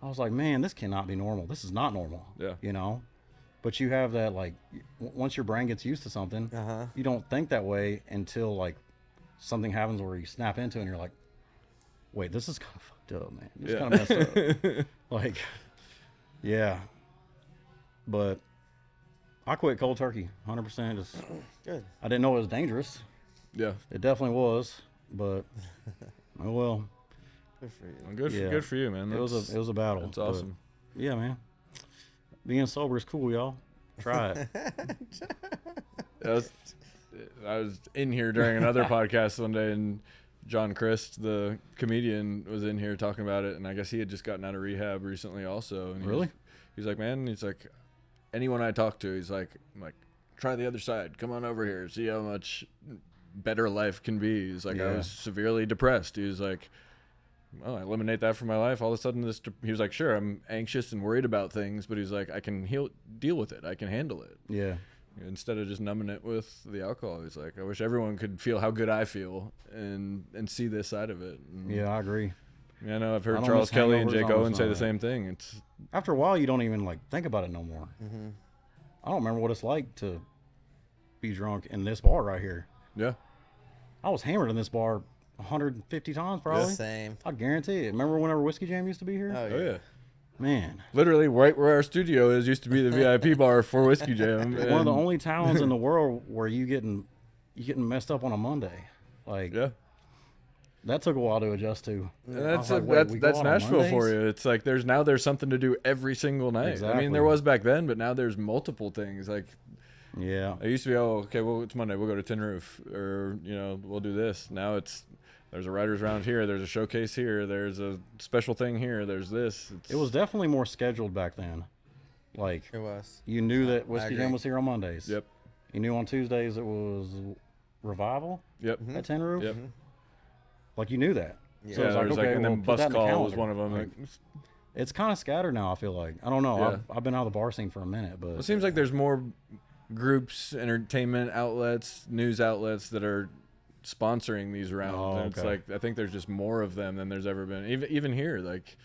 I was like, man, this cannot be normal. This is not normal. Yeah. You know? But you have that, like, once your brain gets used to something, Uh-huh. you don't think that way until, like, something happens where you snap into it and you're like, wait, this is kind of fucked up, man. This is Yeah. kind of messed up. Like, yeah. But I quit cold turkey, 100%. Just, Good. I didn't know it was dangerous. Yeah. It definitely was, but oh well. Good for you. Well, Yeah. good for you, man. It was a battle. That's but, awesome. yeah, man. Being sober is cool, y'all. Try it. I was in here during another podcast one day, and John Christ, the comedian, was in here talking about it, and I guess he had just gotten out of rehab recently also. And Really? He's like, man, he's like, anyone I talk to, he's like, I'm like, try the other side. Come on over here. See how much better life can be. He's like, I Yeah. was severely depressed. He was like, well, I eliminate that from my life. All of a sudden, he was like, sure, I'm anxious and worried about things, but he's like, I can deal with it. I can handle it. Yeah. Instead of just numbing it with the alcohol. He's like, I wish everyone could feel how good I feel and see this side of it. And Yeah, I agree. I know I've I heard don't Charles miss Kelly and hangovers, Jake I don't Owen miss say none the of that. same thing. It's After a while, you don't even like think about it no more. Mm-hmm. I don't remember what it's like to be drunk in this bar right here. Yeah. I was hammered in this bar 150 times probably. Same. I guarantee it. Remember whenever Whiskey Jam used to be here? Oh Oh yeah. yeah. Man, Literally right where our studio is used to be the VIP bar for Whiskey Jam. one of the and- only towns in the world where you getting messed up on a Monday. Like Yeah. that took a while to adjust to. And I that's was like, wait, we go that's out on Nashville for Mondays? you. It's like there's something to do every single night. I mean, Exactly. there was back then, but now there's multiple things. Like Yeah. it used to be, oh, okay, well, it's Monday, we'll go to Tin Roof, or we'll do this. Now there's a writers round here, there's a showcase here, there's a special thing here, there's this. It was definitely more scheduled back then. Like It was. you knew that Whiskey agree. Jam was here on Mondays. Yep. You knew on Tuesdays it was Revival Yep. at Tin Roof. Yep. Like you knew that. Yeah. So Yeah, it's like, there's okay, and well, then put Bus that in the Call was calendar. one of them. Like, Like, it's kind of scattered now. I feel like I don't know. Yeah. I've been out of the bar scene for a minute, but it seems like there's more groups, entertainment outlets, news outlets that are sponsoring these rounds. Oh, And it's okay. like I think there's just more of them than there's ever been. Even here, like,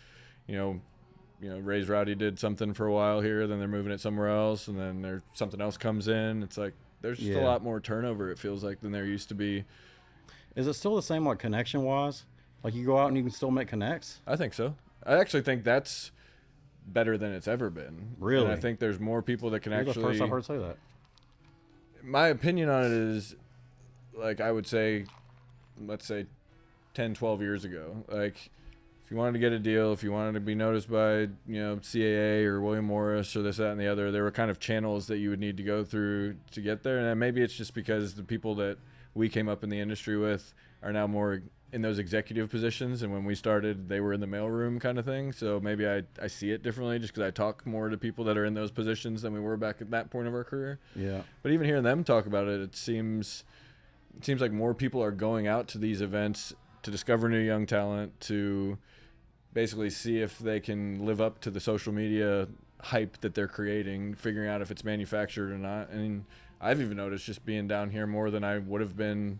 Ray's Rowdy did something for a while here, then they're moving it somewhere else, and then there's something else comes in. It's like there's just a Yeah. lot more turnover. It feels like than there used to be. is it still the same like connection wise? Like you go out and you can still make connects. I think so. I actually think that's better than it's ever been. Really? And I think there's more people that can You're the actually. first I've heard say that. My opinion on it is, like, I would say, let's say 10, 12 years ago. Like, if you wanted to get a deal, if you wanted to be noticed by, CAA or William Morris or this, that, and the other, there were kind of channels that you would need to go through to get there. And maybe it's just because the people that we came up in the industry with are now more in those executive positions, and when we started they were in the mailroom kind of thing, so maybe I see it differently just because I talk more to people that are in those positions than we were back at that point of our career. Yeah. But even hearing them talk about it, it seems like more people are going out to these events to discover new young talent, to basically see if they can live up to the social media hype that they're creating, figuring out if it's manufactured or not. And I've even noticed just being down here more than I would have been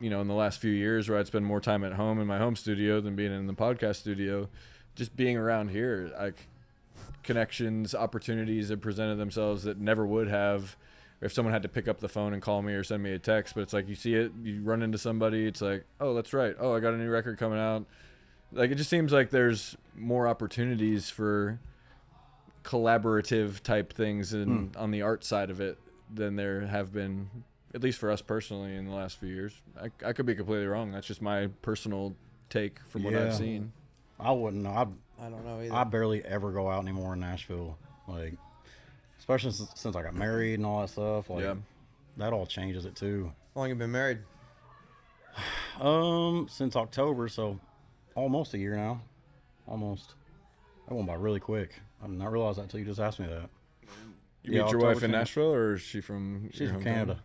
in the last few years, where I'd spend more time at home in my home studio than being in the podcast studio. Just being around here, like, connections, opportunities have presented themselves that never would have if someone had to pick up the phone and call me or send me a text. But it's like you see it, you run into somebody, it's like, oh, that's right. Oh, I got a new record coming out. Like, it just seems like there's more opportunities for collaborative type things on the art side of it than there have been, at least for us personally, in the last few years. I could be completely wrong. That's just my personal take from what Yeah. I've seen. I wouldn't know. I don't know either. I barely ever go out anymore in Nashville. Like, especially since I got married and all that stuff. Like, Yeah. that all changes it too. How long you been married? Since October, so almost a year now. Almost. That went by really quick. I did not realize that until you just asked me that. You Yeah, meet your October wife in 10th. Nashville, or is she from She's your from hometown? Canada.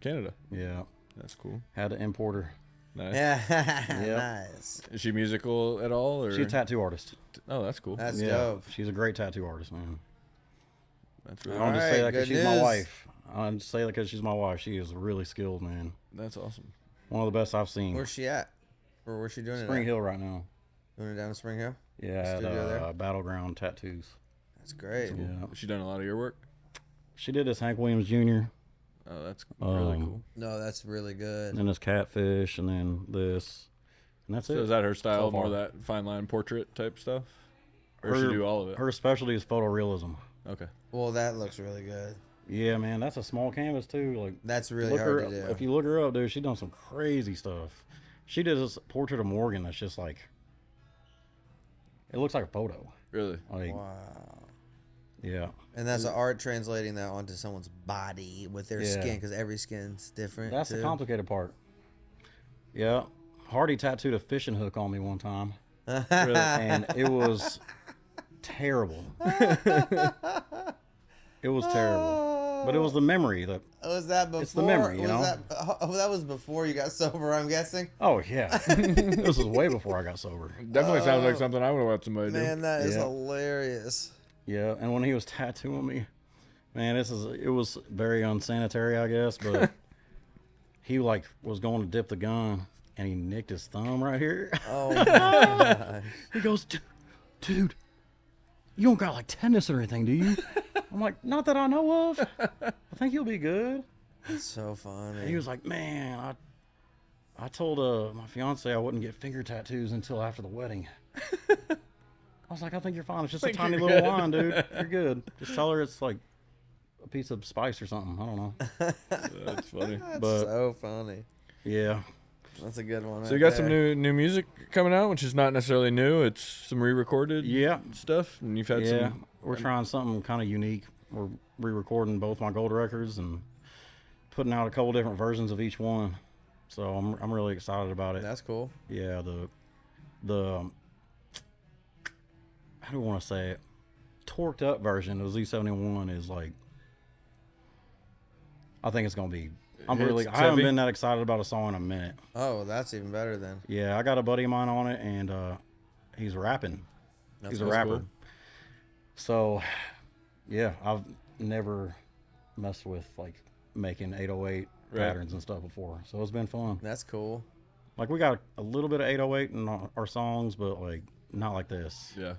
Canada. Yeah. That's cool. Had to import her. Nice. Yeah. Nice. Is she musical at all? Or? She's a tattoo artist. Oh, that's cool. That's yeah. dope. She's a great tattoo artist, man. That's I really don't All just say right, that because good she's my news. wife. I don't just say that because she's my wife. She is really skilled, man. That's awesome. One of the best I've seen. Where's she at? Or where's she doing it? Spring at? Hill right now. Doing it down in Spring Hill? Yeah, at Studio there? Battleground Tattoos. That's great. Yeah. Has she done a lot of your work? She did this Hank Williams Jr. Oh, that's really Um, cool. No, that's really good. and then this Catfish, and then this, and that's So it. is that her style, So more far. that fine line portrait type stuff? Or does she do all of it? Her specialty is photorealism. Okay. Well, that looks really good. Yeah, man, that's a small canvas too. Like, That's really look hard her, to do. if you look her up, dude, she done some crazy stuff. She did this portrait of Morgan that's just like, it looks like a photo. Really? Like, Wow. yeah, And that's the art translating that onto someone's body with their Yeah. skin, because every skin's different. that's too. the complicated part. Yeah, Hardy tattooed a fishing hook on me one time, and it was terrible. It was terrible, but it was the memory that. Was that before? It's the memory, you was know? That was before you got sober, I'm guessing. Oh yeah, this was way before I got sober. Definitely sounds like something I would let somebody Man, that is Yeah. hilarious. Yeah, and when he was tattooing me, man, it was very unsanitary, I guess, but he like was going to dip the gun and he nicked his thumb right here. Oh my gosh. He goes, dude, you don't got like tetanus or anything, do you? I'm like, not that I know of. I think you'll be good. That's so funny. He was like, man, I told my fiance I wouldn't get finger tattoos until after the wedding. I was like, I think you're fine. It's just a tiny little line, dude. You're good. Just tell her it's like a piece of spice or something. I don't know. That's funny. That's so funny. Yeah. That's a good one. So you got some new music coming out, which is not necessarily new. It's some re-recorded stuff, and you've had some. We're trying something kind of unique. We're re-recording both my gold records and putting out a couple different versions of each one. So I'm really excited about it. That's cool. Yeah, the how do I want to say it? Torqued up version of Z71 is like, I think it's gonna be. I haven't been that excited about a song in a minute. Oh, that's even better then. Yeah, I got a buddy of mine on it, and he's rapping. He's a rapper. Cool. So, yeah, I've never messed with like making 808 patterns and stuff before, so it's been fun. That's cool. Like we got a little bit of 808 in our songs, but like not like this. Yeah.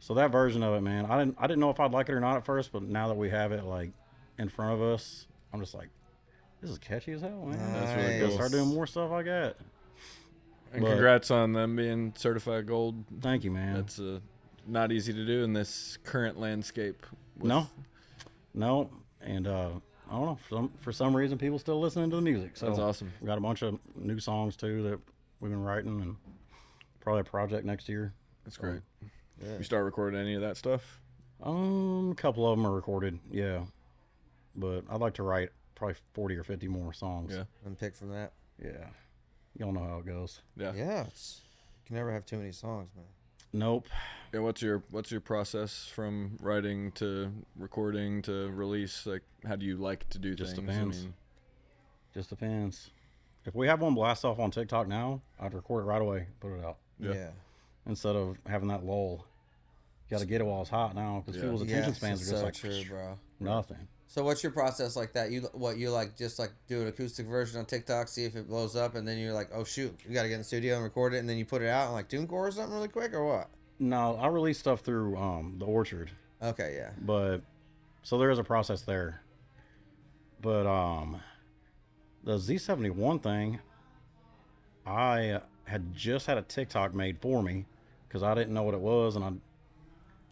So that version of it, man, I didn't know if I'd like it or not at first, but now that we have it like in front of us, I'm just like, this is catchy as hell, man. Nice. That's really cool. Start doing more stuff like that. And congrats on them being certified gold. Thank you, man. That's not easy to do in this current landscape. No, and I don't know. For some reason, people still listening to the music. So that's awesome. We got a bunch of new songs too that we've been writing, and probably a project next year. That's great. Yeah. You start recording any of that stuff? A couple of them are recorded, yeah. But I'd like to write probably 40 or 50 more songs. Yeah. And pick from that. Yeah. Y'all know how it goes. Yeah. Yeah. You can never have too many songs, man. Nope. Yeah. What's your process from writing to recording to release? Like, how do you like to do Just things? depends. Just depends. If we have one blast off on TikTok now, I'd record it right away, put it out. Yeah. Instead of having that lull. You got to get it while it's hot now, because people's attention spans are just so like true, bro. nothing. So what's your process like that? You like just like do an acoustic version on TikTok, see if it blows up, and then you're like, oh shoot, you got to get in the studio and record it, and then you put it out on like TuneCore or something really quick, or what? No, I release stuff through the Orchard. Okay, yeah. But so there is a process there. But the Z71 thing, I had just had a TikTok made for me because I didn't know what it was and I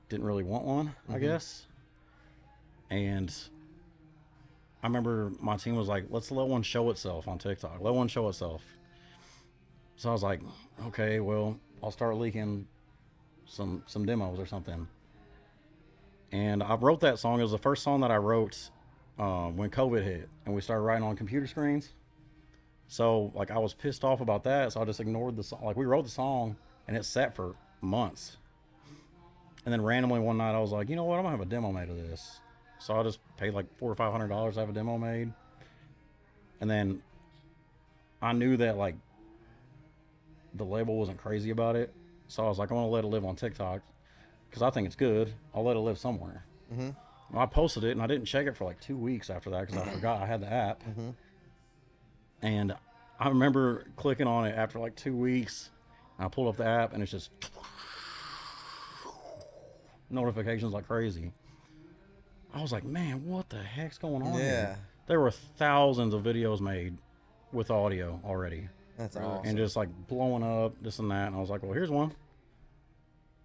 didn't really want one, I guess. And I remember my team was like, let's let one show itself on TikTok. Let one show itself. So I was like, okay, well, I'll start leaking some demos or something. And I wrote that song. It was the first song that I wrote when COVID hit and we started writing on computer screens. So like I was pissed off about that, so I just ignored the song. Like we wrote the song and it sat for months. And then randomly one night I was like, you know what, I'm gonna have a demo made of this. So I just paid like $400 or $500 to have a demo made. And then I knew that like the label wasn't crazy about it. So I was like, I'm gonna let it live on TikTok because I think it's good. I'll let it live somewhere. Well, I posted it and I didn't check it for like 2 weeks after that because I forgot I had the app. And I remember clicking on it after like 2 weeks. And I pulled up the app and it's just notifications like crazy. I was like, man, what the heck's going on here? There were thousands of videos made with audio already. That's awesome. And just like blowing up, this and that. And I was like, well, here's one.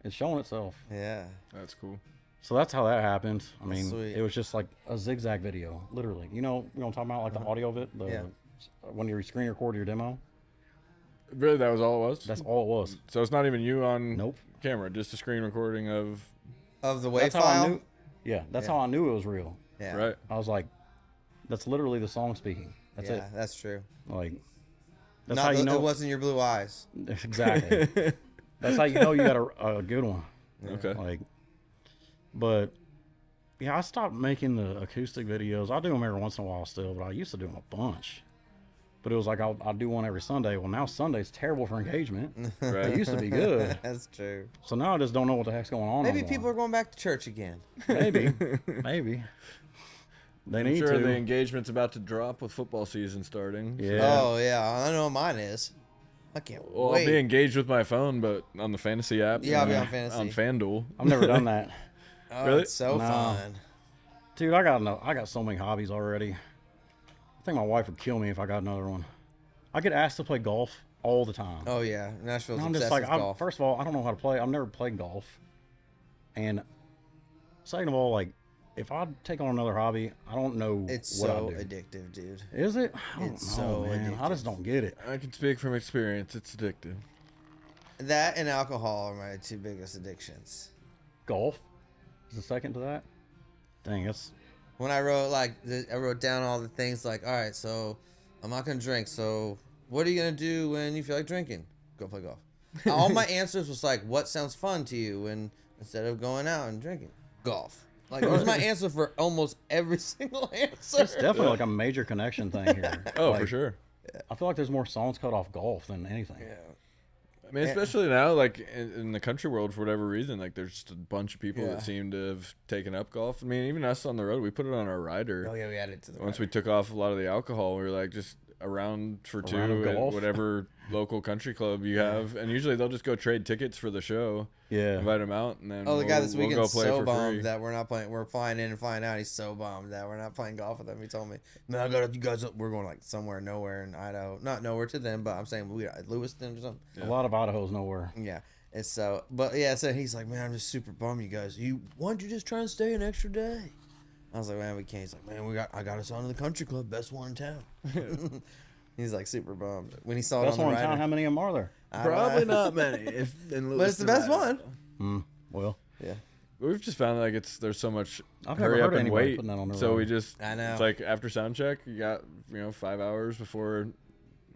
It's showing itself. Yeah. That's cool. So that's how that happened. I mean, sweet. it was just like a zigzag video, literally. You know what I'm talking about? Like the audio of it? When you screen record your demo? Really, that was all it was? That's all it was. So it's not even you on Nope. camera, just a screen recording of the WAV That's how file? I knew. Yeah, that's how I knew it was real. Yeah. right? I was like, that's literally the song speaking. That's yeah, it. that's true. Like, that's Not how you know. it wasn't your blue eyes. Exactly. That's how you know you got a good one. Okay. Like, but yeah, I stopped making the acoustic videos. I do them every once in a while still, but I used to do them a bunch. But it was like I'll do one every Sunday. Well, now Sunday's terrible for engagement. Right. It used to be good. That's true. So now I just don't know what the heck's going on. Maybe anymore. people are going back to church again. Maybe. They I'm need sure to. the engagement's about to drop with football season starting. so- Yeah. Oh, yeah. I know mine is. I can't Well, wait. I'll be engaged with my phone, but on the fantasy app. Yeah, I'll be on fantasy. On FanDuel. I've never done that. Oh, Really? it's so No. fun. Dude, I got so many hobbies already. I think my wife would kill me if I got another one. I get asked to play golf all the time. Oh yeah, Nashville's And I'm obsessed just like, with golf. first of all, I don't know how to play. I've never played golf. And second of all, like, if I take on another hobby, I don't know It's what so I do. addictive, dude. Is it? I don't It's know, so man. I just addictive. don't get it. I can speak from experience. It's addictive. That and alcohol are my two biggest addictions. Golf is the second to that. Dang, that's When I wrote I wrote down all the things like, all right, so I'm not gonna drink. So what are you gonna do when you feel like drinking? Go play golf. All my answers was like, what sounds fun to you? And instead of going out and drinking, golf. Like, it was my answer for almost every single answer. it's definitely like a major connection thing here. Oh, Like, for sure. I feel like there's more songs cut off golf than anything. Yeah. I mean, especially now, like in the country world, for whatever reason, like there's just a bunch of people Yeah. that seem to have taken up golf. I mean, even us on the road, we put it on our rider. Oh yeah, we added it to the Once right. we took off a lot of the alcohol, we were like just around for two round of at golf. whatever local country club you have, and usually they'll just go trade tickets for the show, Yeah. invite them out, and then Oh, the guy we'll this go weekend's play so for bummed free. that we're not playing. We're flying in and flying out. He's so bummed that we're not playing golf with him. He told me, "Man, I got you guys. We're going like somewhere, nowhere in Idaho. Not nowhere to them, but I'm saying we Lewiston or something. A lot of Idaho's nowhere. Yeah." And so, but yeah, so he's like, "Man, I'm just super bummed, you guys. Why don't you just try and stay an extra day?" I was like, "Man, we can't." He's like, "Man, I got us onto the country club, best one in town." He's like super bummed when he saw That's it on one the in town. rider. How many of them are there? I don't know. not many, But it's the best one. Well, Yeah. We've just found like there's so much I've never hurry heard up of and anybody wait, putting that on their so road. we just I know. it's like after sound check, you got 5 hours before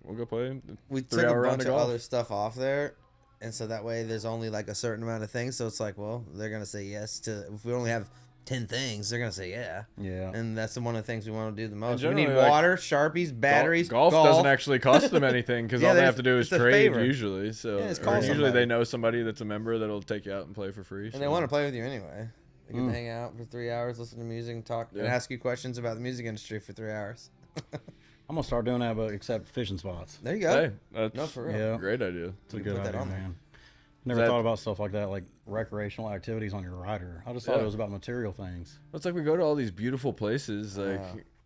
we'll go play. We 3 took a hour round bunch of of golf. other stuff off there, and so that way there's only like a certain amount of things. So it's like, well, they're gonna say yes to. If we only have 10 things, they're gonna say yeah. yeah. And that's one of the things we want to do the most. We generally, need like, water, Sharpies, batteries. Golf doesn't actually cost them anything because Yeah, all they there's- have to do is it's a trade favor. usually. So Yeah, it's or call usually somebody. they know somebody that's a member that'll take you out and play for free. And they want to play with you anyway. They get Mm. to hang out for 3 hours, listen to music, talk, and Yeah. ask you questions about the music industry for 3 hours. I'm gonna start doing that, but except fishing spots. There you go. Hey, that's No, for real. Yeah. a great idea. It's a You can good put that idea, on there. man. Never that- thought about stuff like that, like recreational activities on your rider. I just thought Yeah. it was about material things. It's like we go to all these beautiful places. Like,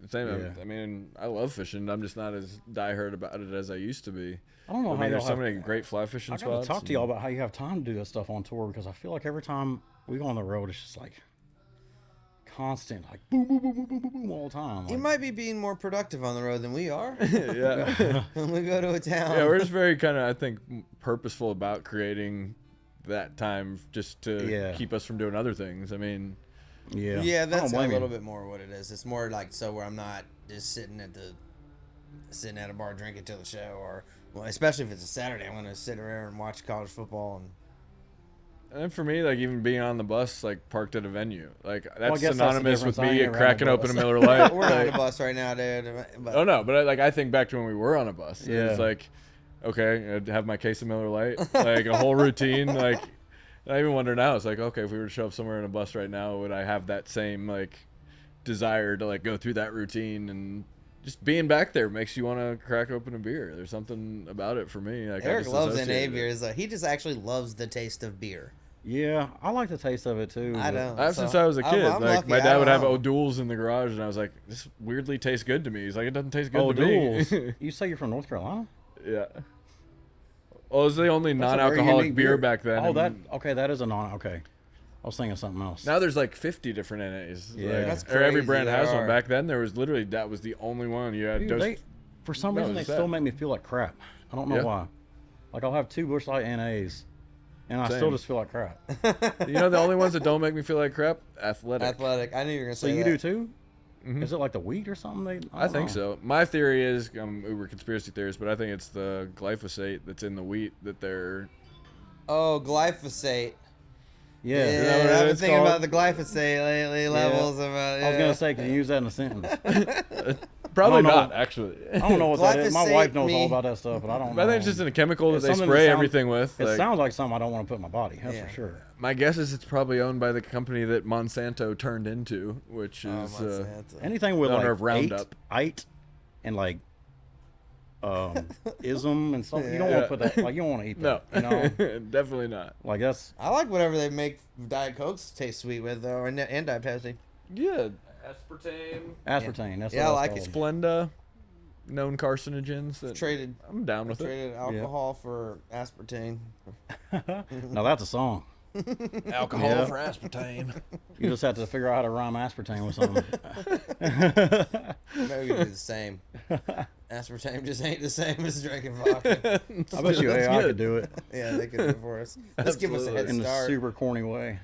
same. Yeah. I mean, I love fishing. I'm just not as diehard about it as I used to be. I don't know I how mean, there's y'all so have, many great fly fishing I gotta spots. talk to y'all about how you have time to do that stuff on tour, because I feel like every time we go on the road, it's just like constant, like boom, boom, boom, boom, boom, boom, boom all the time. You Like, might be being more productive on the road than we are. yeah. When we go to a town. Yeah, we're just very kind of, I think, purposeful about creating that time just to Yeah. keep us from doing other things. I mean, yeah, Yeah, I that's don't a blame little you. bit more what it is. It's more like so where I'm not just sitting at a bar drinking till the show, or well, especially if it's a Saturday, I'm gonna sit around and watch college football. And and for me, like even being on the bus, like parked at a venue, like I that's guess that's the synonymous with difference. I me ain't cracking around the open a bus. Miller Lite. we're on like- the bus right now, dude. But Oh no, but I think back to when we were on a bus. Yeah. It's like, okay, I'd have my case of Miller Lite, like a whole routine. Like, I even wonder now. It's like, okay, if we were to show up somewhere in a bus right now, would I have that same like desire to like go through that routine? And just being back there makes you want to crack open a beer. There's something about it for me. Like, I Eric just loves associate NA it. beers. He just actually loves the taste of beer. Yeah, I like the taste of it too. I but- don't. I've So, since I was a I'm- kid. I'm like lucky. my I dad would don't have know. O'Doul's in the garage, and I was like, "This weirdly tastes good to me." He's like, "It doesn't taste good Oh, to me." duels. You say you're from North Carolina? Yeah. Well, it was the only That's a very non-alcoholic unique beer back then. Oh, and that okay. That is a non. Okay, I was thinking something else. Now there's like 50 different NAs. Yeah. Like, That's or every crazy, brand there has are. one. Back then, there was literally that was the only one. You had Dude, those. they, for some No, reason, they it's still that. make me feel like crap. I don't know Yeah. why. Like I'll have 2 Busch Light NAs, and I still Same. just feel like crap. You know, the only ones that don't make me feel like crap, athletic. Athletic. I knew you were gonna So say you that. do too? Mhm. Is it like the wheat or something? I think so. My theory is, I'm uber conspiracy theorist, but I think it's the glyphosate that's in the wheat that they're. Oh, glyphosate. Yeah. Yeah, Is that what I've been it's thinking called? about the glyphosate lately. Levels of. I was gonna say, can you use that in a sentence? Probably I don't know. not, actually. I don't know what that is. My Glyphosate wife knows me. all about that stuff, but I don't. But I know. think it's just a chemical that It's they something spray that sounds- everything with. It like, sounds like something I don't want to put in my body. That's Yeah. for sure. my guess is it's probably owned by the company that Monsanto turned into, which Oh, is. Monsanto. Anything with The owner like of Roundup. eight, and like ism and stuff. You don't Yeah. want to put that. Like you don't want to eat no, that. You know, definitely not. like that's I like whatever they make Diet Cokes taste sweet with, though, and Diet Pepsi. Yeah, aspartame, aspartame. That's Yeah, I what like it's it. called. Splenda. known carcinogens. That Traded. I'm down with it. Traded alcohol for aspartame. Now that's a song. Alcohol Yeah. for aspartame. You just have to figure out how to rhyme aspartame with something. Maybe we can do the same. Aspartame just ain't the same as drinking vodka. I bet you That's AI good. could do it Yeah, they could do it for us. Let's give us a head in a start. super corny way.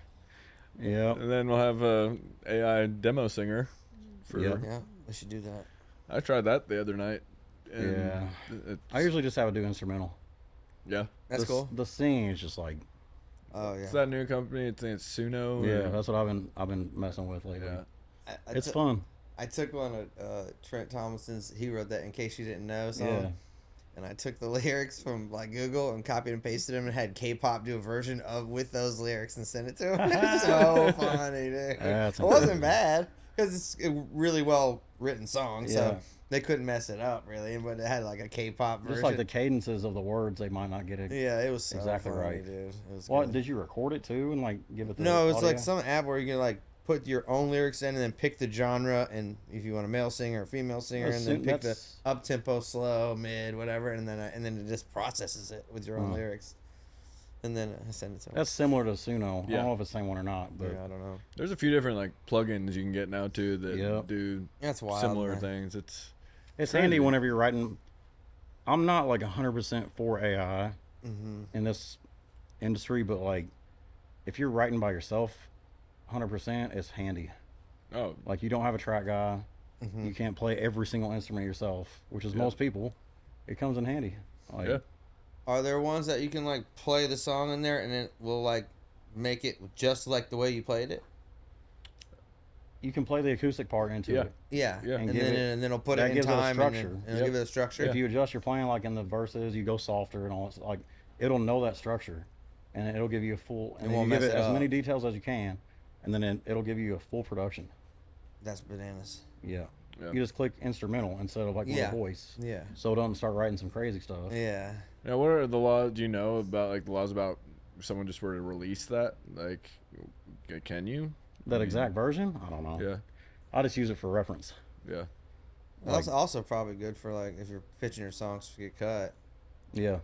Yeah. And then we'll have a AI demo singer. For Yep. Yeah, we should do that. I tried that the other night. And Yeah. it's- I usually just have it do instrumental. yeah. That's the, cool. The singing is just like, Oh yeah. It's that new company. It's Suno. yeah, that's what I've been messing with lately. Yeah. It's fun. I took one of Trent Thomason's. He wrote that In Case You Didn't Know song. Yeah. And I took the lyrics from like Google and copied and pasted them and had K-pop do a version of with those lyrics and sent it to him. It's so funny, dude. That's It wasn't incredible. bad because it's a really well written song, Yeah. so they couldn't mess it up really. But it had like a K-pop version. Just like the cadences of the words, they might not get it. yeah, it was so exactly funny, right. dude. It was What good. did you record it too and like give it the No, it was audio? like some app where you can like put your own lyrics in and then pick the genre and if you want a male singer or female singer That's- and then pick the that's- up tempo, slow, mid, whatever, and then it just processes it with your own lyrics, and then I send it to them. That's similar to Suno. I Yeah. don't know if it's the same one or not, but Yeah, I don't know. There's a few different like plugins you can get now too that Yep. do That's wild. similar man. things. It's it's crazy. handy whenever you're writing. I'm not like 100% for AI in this industry, but like if you're writing by yourself, 100%, it's handy. oh Like you don't have a track guy, you can't play every single instrument yourself, which is most people. It comes in handy. Like, yeah. Are there ones that you can like play the song in there and it will like make it just like the way you played it? you can play the acoustic part into Yeah. it. Yeah, Yeah. and And give then it- and then it'll put that it in gives it a time and structure. then it'll Yep. give it a structure. If you adjust your playing, like in the verses, you go softer and all that, like it'll know that structure, and it'll give you a full. And It then won't you give mess it it as up. many details as you can, and then it'll give you a full production. That's bananas. Yeah. Yeah. You just click instrumental instead of like with Yeah. a voice, Yeah. so it doesn't start writing some crazy stuff. Yeah. Now, what are the laws? Do you know about like the laws about if someone just were to release that? Like, can you? That exact version, I don't know. Yeah. I just use it for reference. Yeah. That's also probably good for like if you're pitching your songs to get cut. Yeah,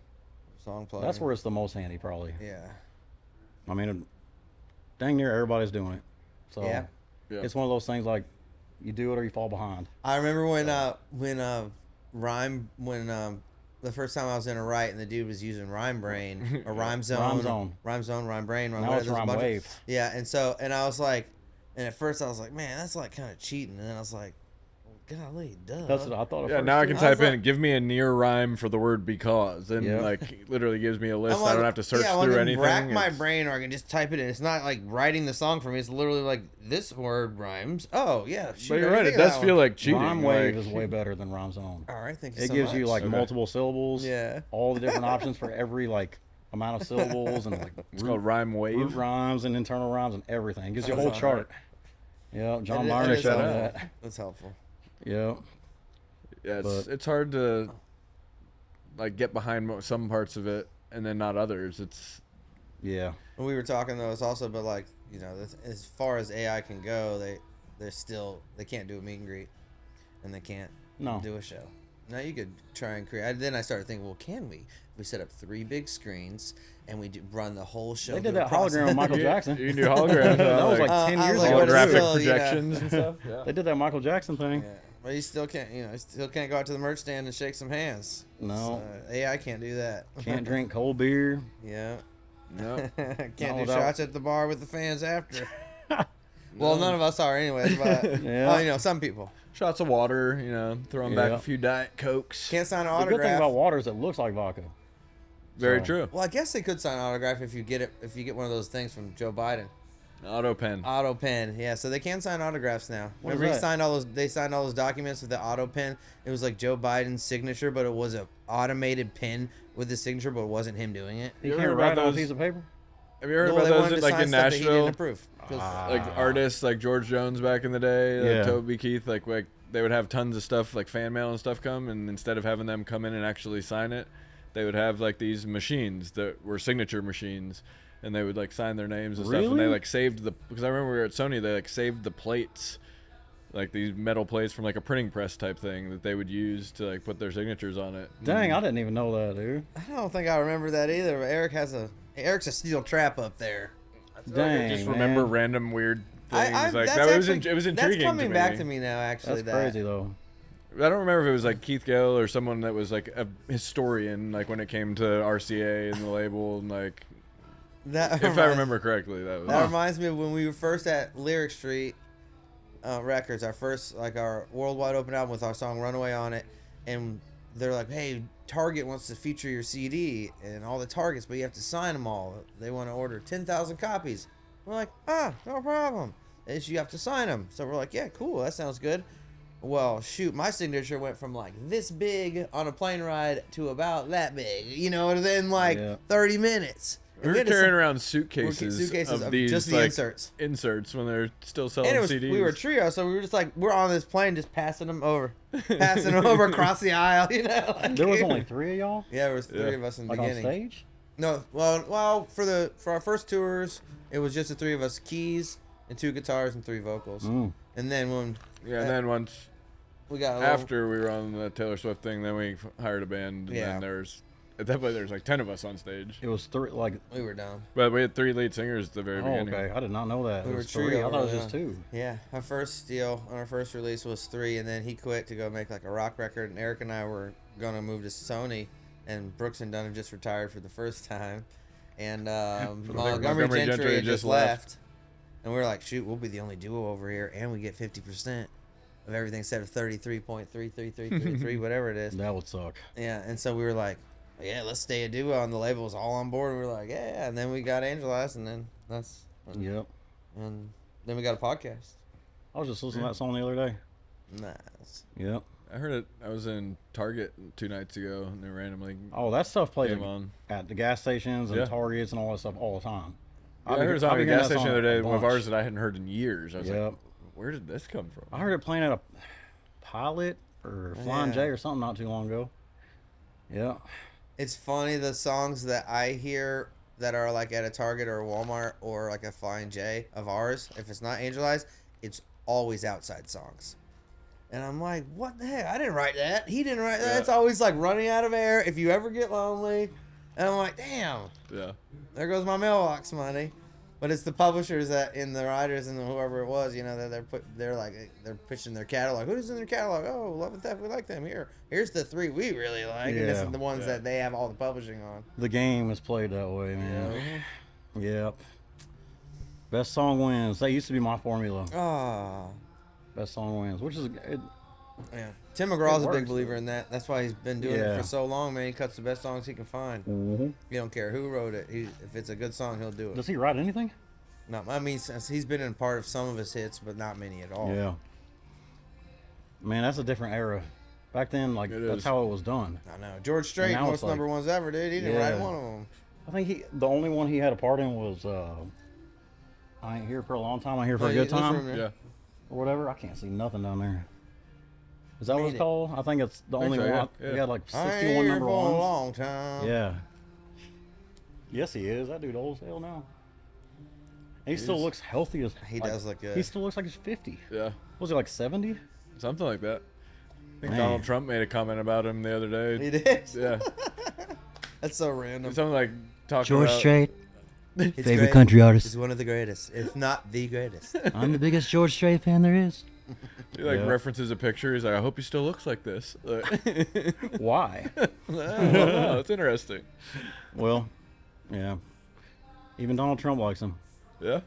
Song plugin. that's where it's the most handy, probably. Yeah. I mean, dang near everybody's doing it, so Yeah. Yeah. it's one of those things like you do it or you fall behind. I remember when the first time I was in a write and the dude was using Rhyme Brain or Rhyme Zone, Rhyme Brain, Now it's there's a Rhyme bunch of- Wave. yeah, and I was like, and at first I was like, man, that's like kind of cheating, and then I was like, well, golly, duh. That's what I thought. At Yeah, first, now I too. can I was type in, like- give me a near rhyme for the word because, and Yeah. like literally gives me a list. I'm I don't like, have to search yeah, well, through then anything. Rack my It's- brain, or I can just type it in. It's not like writing the song for me. It's literally like this word rhymes. Oh yeah, shoot, But I you're didn't right. think It of does that feel one. like cheating. Rhyme Wave like- is way better than Rhyme Zone. All right, thank you It so gives much. you like Okay. multiple syllables. Yeah. All the different options for every like amount of syllables and like It's called Rhyme root Wave. rhymes and internal rhymes and everything. It gives you a That's whole all right. chart. Yeah, John It Byron is showed helpful. that. That's helpful. Yeah, Yeah, But- it's hard to like get behind some parts of it and then not others. It's yeah. When we were talking though, it's also but like as far as AI can go, they can't do a meet and greet, and they can't No. do a show. Now you could try and create. Then I started thinking, well, can we? If we set up 3 big screens and we run the whole show. They did through a that hologram with Michael you, Jackon. you can do holograms. That was like 10 I years was like, ago. what is holographic still, projections and stuff. Yeah. They did that Michael Jackson thing. Yeah, but you still can't. Still can't go out to the merch stand and shake some hands. No. So, AI can't do that. Can't drink cold beer. Yeah. No. Can't No, do that- shots at the bar with the fans after. Well, none of us are, anyways. But Yeah. some people Shots of water, throwing back Yeah. a few Diet Cokes. can't sign an The good thing autograph. about water is it looks like vodka. Very So- true. Well, I guess they could sign an autograph if you get it. If you get one of those things from Joe Biden, Auto pen. auto pen. Yeah, so they can sign autographs now. What Remember, is he that? signed all those. They signed all those documents with the auto pen. It was like Joe Biden's signature, but it was a automated pen with his signature, but it wasn't him doing it. You You can't ever write read it on a those- piece of paper. Have you heard Well, they about wanted those to like sign in stuff that he didn't Nashville? approve. 'Cause- Like artists like George Jones back in the day, Yeah. Toby Keith, like they would have tons of stuff like fan mail and stuff come, and instead of having them come in and actually sign it, they would have like these machines that were signature machines, and they would like sign their names and stuff, and they Really? like saved because I remember we were at Sony, they like saved the plates like these metal plates from like a printing press type thing that they would use to like put their signatures on it. Dang, I didn't even know that, dude. I don't think I remember that either. But Eric's a steel trap up there. Dang, I just man. remember random weird things like that's that. actually, It was intriguing. That's coming to back me. to me now. Actually, That's crazy though. I don't remember if it was like Keith Gale or someone that was like a historian, like when it came to RCA and the label, and like if I remember correctly, that reminds me of when we were first at Lyric Street Records, our worldwide open album with our song "Runaway" on it, and they're like, "Hey, Target wants to feature your CD and all the Targets, but you have to sign them all. They want to order 10,000 copies." We're like, no problem. And you have to sign them. So we're like, yeah, cool, that sounds good. Well, shoot, my signature went from like this big on a plane ride to about that big, within like 30 minutes. We were carrying around suitcases of these just the like, inserts when they're still selling and CDs. We were a trio, so we were just like, we're on this plane just passing them over across the aisle, Like, there was only 3 of y'all? Yeah, there was 3 of us in the like beginning. On stage? No, well, for our first tours, it was just the 3 of us, keys and 2 guitars and 3 vocals. And then once we got after we were on the Taylor Swift thing, then we hired a band. And then at that point, there was like 10 of us on stage. It was 3, like... We were down. But we had 3 lead singers at the very beginning. Okay. I did not know that. We it were was trio. 3. I thought it was just 2. Yeah. Our first deal on our first release was 3, and then he quit to go make like a rock record, and Eric and I were going to move to Sony, and Brooks and Dunn just retired for the first time, and Montgomery Gentry had just left. And we were like, shoot, we'll be the only duo over here, and we get 50% of everything instead of 33.33333, whatever it is. That would suck. Yeah, and so we were like, yeah, let's stay a duo, and the label was all on board. We were like, yeah, and then we got Angelized, and then Yep. And then we got a podcast. I was just listening to that song the other day. Nice. Yep. I heard it. I was in Target 2 nights ago, and they randomly. Oh, that stuff played on at the gas stations and Targets and all that stuff all the time. Yeah, I heard it on the gas station the other day. One of ours that I hadn't heard in years. I was like, where did this come from? I heard it playing at a Pilot or Flying J or something not too long ago. Yeah. It's funny, the songs that I hear that are like at a Target or a Walmart or like a Flying J of ours, if it's not Angelized, it's always outside songs. And I'm like, what the heck? I didn't write that. He didn't write that. It's always like running out of air. If you ever get lonely. And I'm like, damn. Yeah. There goes my mailbox money. But it's the publishers that in the writers and whoever it was, that they're pitching their catalog. Who's in their catalog? Oh, Love and Theft, we like them. Here's the 3 we really like, and this is the ones that they have all the publishing on. The game is played that way, man. Yep. Best song wins. That used to be my formula. Best song wins, which is Tim McGraw's a big believer in that. That's why he's been doing it for so long, man. He cuts the best songs he can find. He don't care who wrote it. If it's a good song, he'll do it. Does he write anything? No, I mean, he's been in part of some of his hits, but not many at all. Yeah. Man, that's a different era. Back then, that's how it was done. I know. George Strait, most number ones ever, dude. He didn't write one of them. I think the only one he had a part in was I Ain't Here for a Long Time, I'm Here for a Good Time. Or whatever. I can't see nothing down there. Is that what it's called? I think it's the only one. We got like 61 number ones. A long time. Yeah. Yes, he is. That dude old as hell now. And he still looks healthy as. He does look good. He still looks like he's 50. Yeah. Was he like 70? Something like that. I think Donald Trump made a comment about him the other day. He did. Yeah. That's so random. Something like talking George about Strait. Favorite country artist. He's one of the greatest, if not the greatest. I'm the biggest George Strait fan there is. He references a picture. He's like, I hope he still looks like this. Why? I don't know. It's interesting. Well, yeah. Even Donald Trump likes him. Yeah.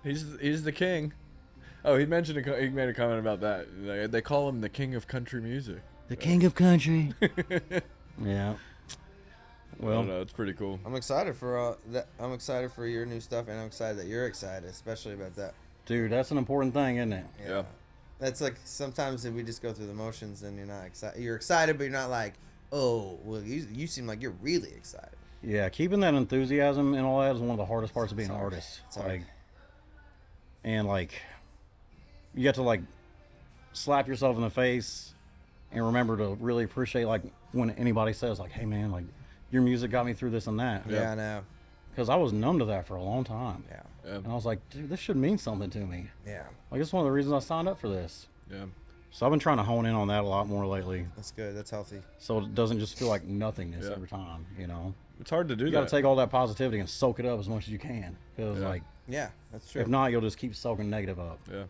He's the king. Oh, he made a comment about that. They call him the king of country music. The king of country. Yeah. Well, no, it's pretty cool. I'm excited for that. I'm excited for your new stuff, and I'm excited that you're excited, especially about that. Dude, that's an important thing, isn't it? Yeah. That's like sometimes we just go through the motions, and you're not excited. You're excited, but you're not like, oh, well, you seem like you're really excited. Yeah, keeping that enthusiasm and all that is one of the hardest parts of being an artist. You get to slap yourself in the face and remember to really appreciate when anybody says hey man, your music got me through this and that. Yeah, I know. Because I was numb to that for a long time. Yeah. And I was like, dude, this should mean something to me. Yeah. It's one of the reasons I signed up for this. Yeah. So I've been trying to hone in on that a lot more lately. That's good. That's healthy. So it doesn't just feel like nothingness Yeah. every time, you know? It's hard to do You that. got to take all that positivity and soak it up as much as you can. Because, Yeah. like, Yeah, that's true. if not, you'll just keep soaking negative up. Yeah.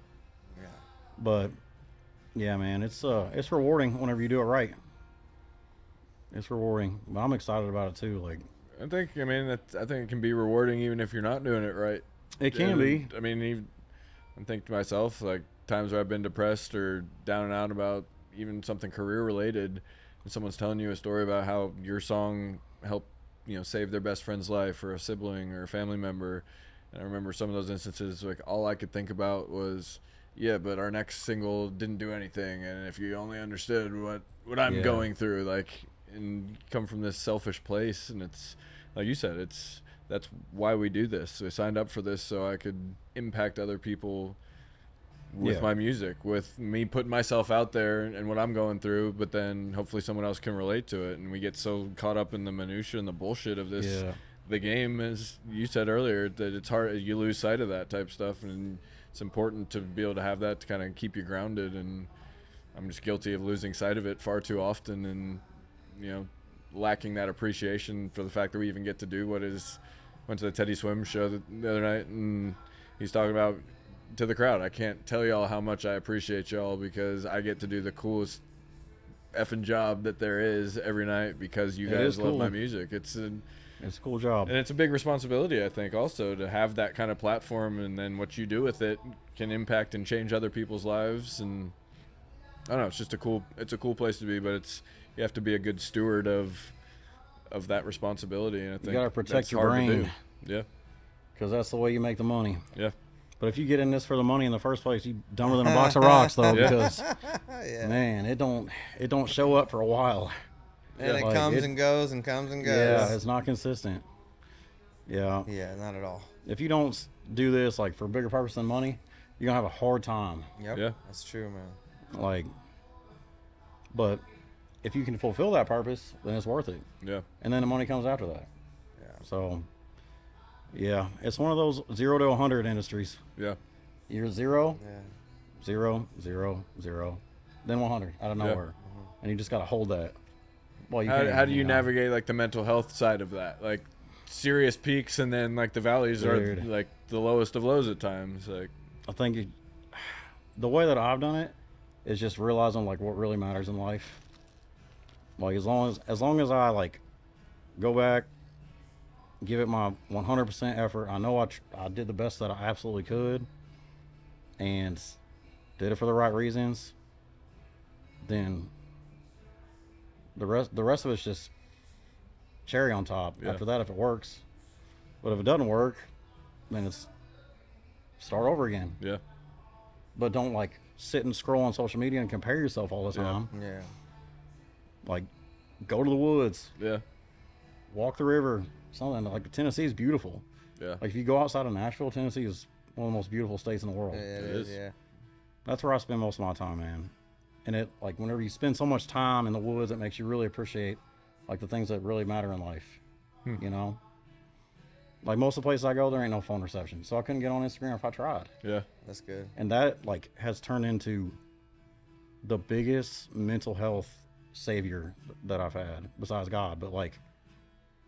Yeah. But, yeah, man, it's rewarding whenever you do it right. It's rewarding. But I'm excited about it, too. Like, I think it can be rewarding even if you're not doing it right. it can be. I mean, I think to myself, like, times where I've been depressed or down and out about even something career related, and someone's telling you a story about how your song helped, save their best friend's life or a sibling or a family member. And I remember some of those instances, like, all I could think about was, yeah, but our next single didn't do anything. And if you only understood what I'm going through, like, and come from this selfish place, and it's, like you said, that's why we do this. I signed up for this so I could impact other people with my music, with me putting myself out there and what I'm going through, but then hopefully someone else can relate to it. And we get so caught up in the minutia and the bullshit of this. Yeah. The game, as you said earlier, that it's hard, you lose sight of that type stuff, and it's important to be able to have that to kind of keep you grounded. And I'm just guilty of losing sight of it far too often, and lacking that appreciation for the fact that we even get to do what is. Went to the Teddy Swim show the other night, and he's talking about to the crowd, I can't tell y'all how much I appreciate y'all because I get to do the coolest effing job that there is every night because you guys love my music. It's a cool job. And it's a big responsibility, I think, also to have that kind of platform, and then what you do with it can impact and change other people's lives. And I don't know, it's just a cool place to be, but you have to be a good steward of that responsibility. And I think you got to protect that's your hard brain. to do. Yeah. Because that's the way you make the money. Yeah. But if you get in this for the money in the first place, you dumber than a box of rocks, though. Because man, it don't show up for a while. And it comes and goes and comes and goes. Yeah, it's not consistent. Yeah. Yeah, not at all. If you don't do this like for a bigger purpose than money, you're gonna have a hard time. Yep. Yeah. That's true, man. Like, but if you can fulfill that purpose, then it's worth it. Yeah. And then the money comes after that. Yeah. So, yeah, it's one of those 0 to 100 industries. Yeah. You're 0, Yeah. 0, 0, 0, then 100 out of nowhere, and you just gotta hold that. Well, How do you navigate like the mental health side of that? Like serious peaks, and then like the valleys are like the lowest of lows at times. Like I think the way that I've done it is just realizing like what really matters in life. Like as long as I like go back, give it my 100% effort. I know I did the best that I absolutely could, and did it for the right reasons. Then the rest of it's just cherry on top. Yeah. After that, if it works, but if it doesn't work, then it's start over again. yeah. But don't like sit and scroll on social media and compare yourself all the time. Yeah. Like go to the woods, Yeah. walk the river, something. Like Tennessee is beautiful. Yeah. Like if you go outside of Nashville, Tennessee is one of the most beautiful states in the world. Yeah, it It is. is. Yeah. That's where I spend most of my time, man. And it like whenever you spend so much time in the woods, it makes you really appreciate like the things that really matter in life. You know? Like most of the places I go, there ain't no phone reception. So I couldn't get on Instagram if I tried. Yeah. That's good. And that like has turned into the biggest mental health savior that I've had besides God. But like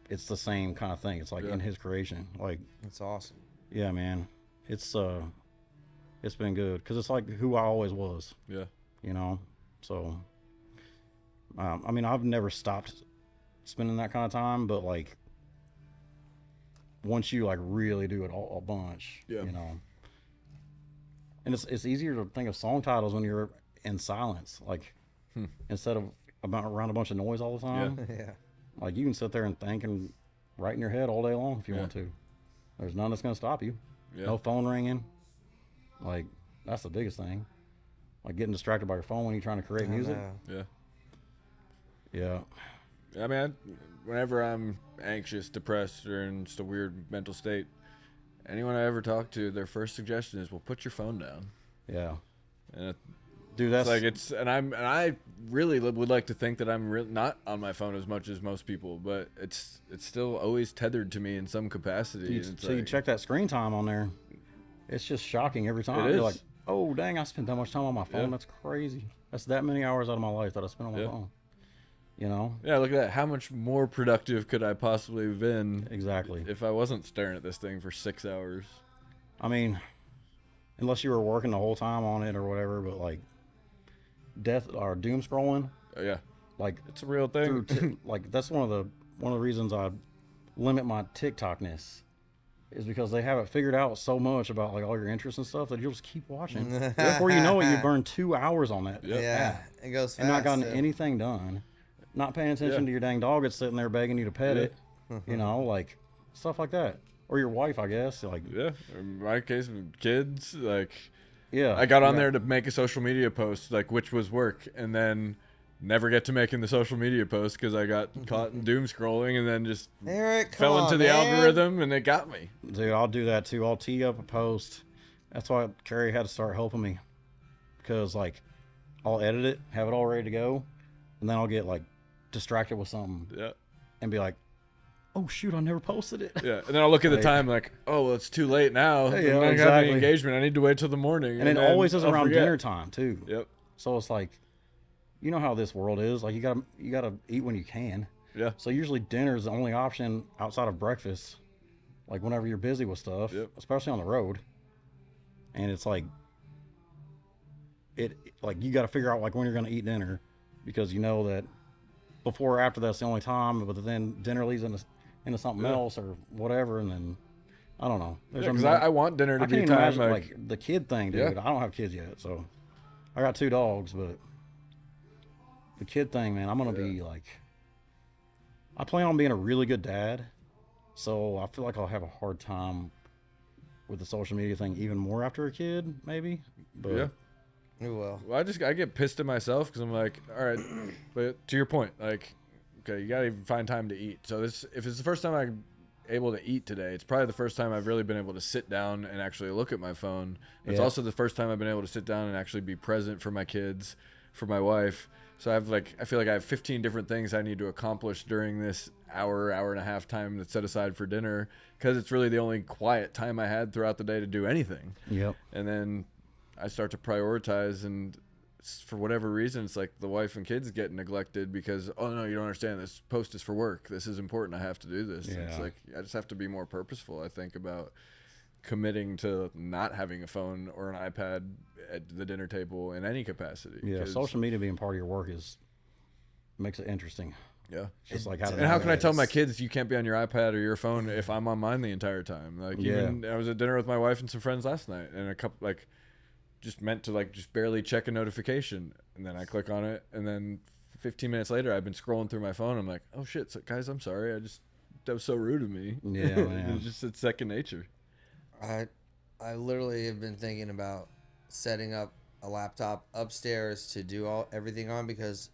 it's the same kind of thing. It's like in his creation. Like That's awesome. yeah, man. It's been good because it's like who I always was. Yeah. You know, so I mean, I've never stopped spending that kind of time, but like once you like really do it a bunch, Yeah. you know, and it's easier to think of song titles when you're in silence, like instead of around a bunch of noise all the time. Yeah. Like you can sit there and think and write in your head all day long if you want to. There's none that's gonna stop you. Yeah. No phone ringing. Like that's the biggest thing. Like getting distracted by your phone when you're trying to create music. Yeah. Yeah. I mean, whenever I'm anxious, depressed, or in just a weird mental state, anyone I ever talk to, their first suggestion is, "Well, put your phone down." Yeah. And Dude, that's I really would like to think that I'm not on my phone as much as most people, but it's still always tethered to me in some capacity. you check that screen time on there. It's just shocking every time. It You're is. like, oh, dang, I spent that much time on my phone. Yeah. That's crazy. That's that many hours out of my life that I spent on my phone. You know? Yeah, look at that. How much more productive could I possibly have been Exactly. if I wasn't staring at this thing for 6 hours? I mean, unless you were working the whole time on it or whatever, but like death or doom scrolling, Oh, yeah, like it's a real thing. like that's one of the reasons I limit my TikTokness is because they have it figured out so much about like all your interests and stuff that you'll just keep watching. Before you know it, you burn 2 hours on that app it goes fast. and not gotten too. anything done. Not paying attention to your dang dog that's sitting there begging you to pet it. You know, like stuff like that. Or your wife, I guess. Like Yeah, in my case, with kids, like, yeah, I got on there to make a social media post, like, which was work, and then never get to making the social media post because I got caught in doom scrolling and then just Eric, fell come into on, the man. algorithm and it got me. Dude, I'll do that too. I'll tee up a post. That's why Carrie had to start helping me. Because, like, I'll edit it, have it all ready to go, and then I'll get, like, distracted with something Yeah. and be like, oh, shoot, I never posted it. Yeah, and then I'll look at the Like- time like, oh, well, it's too late now. Yeah, I'm not gonna have any exactly. engagement. I need to wait till the morning. And it then always is I'll around forget. dinner time, too. Yep. So it's like, you know how this world is. Like, you gotta eat when you can. Yeah. So usually dinner is the only option outside of breakfast. Like, whenever you're busy with stuff, Yep. especially on the road. And it's like, you got to figure out like when you're going to eat dinner, because you know that before or after that's the only time. But then dinner leads into something else or whatever, and then I don't know. There's Because I want dinner to I be can't even time. imagine Like, like the kid thing, dude. Yeah. I don't have kids yet, so I got 2 dogs, but the kid thing, man, I'm gonna be like, I plan on being a really good dad, so I feel like I'll have a hard time with the social media thing even more after a kid, maybe. But yeah. You will. Well, I get pissed at myself because I'm like, all right, but to your point, like, okay, you gotta even find time to eat. So if it's the first time I'm able to eat today, it's probably the first time I've really been able to sit down and actually look at my phone. It's Yeah. also the first time I've been able to sit down and actually be present for my kids, for my wife. So I feel like I have 15 different things I need to accomplish during this hour and a half time that's set aside for dinner, because it's really the only quiet time I had throughout the day to do anything. yep, And then I start to prioritize, and for whatever reason, it's like the wife and kids get neglected because, oh no, you don't understand. This post is for work. This is important. I have to do this. It's Yeah. like, I just have to be more purposeful, I think, about committing to not having a phone or an iPad at the dinner table in any capacity. yeah. 'Cause- Social media being part of your work makes it interesting. Yeah. Just like does. having. And how can I tell my is. kids you can't be on your iPad or your phone if I'm on mine the entire time? Like, even I was at dinner with my wife and some friends last night, and a couple like just meant to like just barely check a notification, and then I click on it, and then 15 minutes later I've been scrolling through my phone. I'm like, oh shit, so, guys, I'm sorry. That was so rude of me. Yeah, man. It's second nature. I literally have been thinking about setting up a laptop upstairs to do everything on, because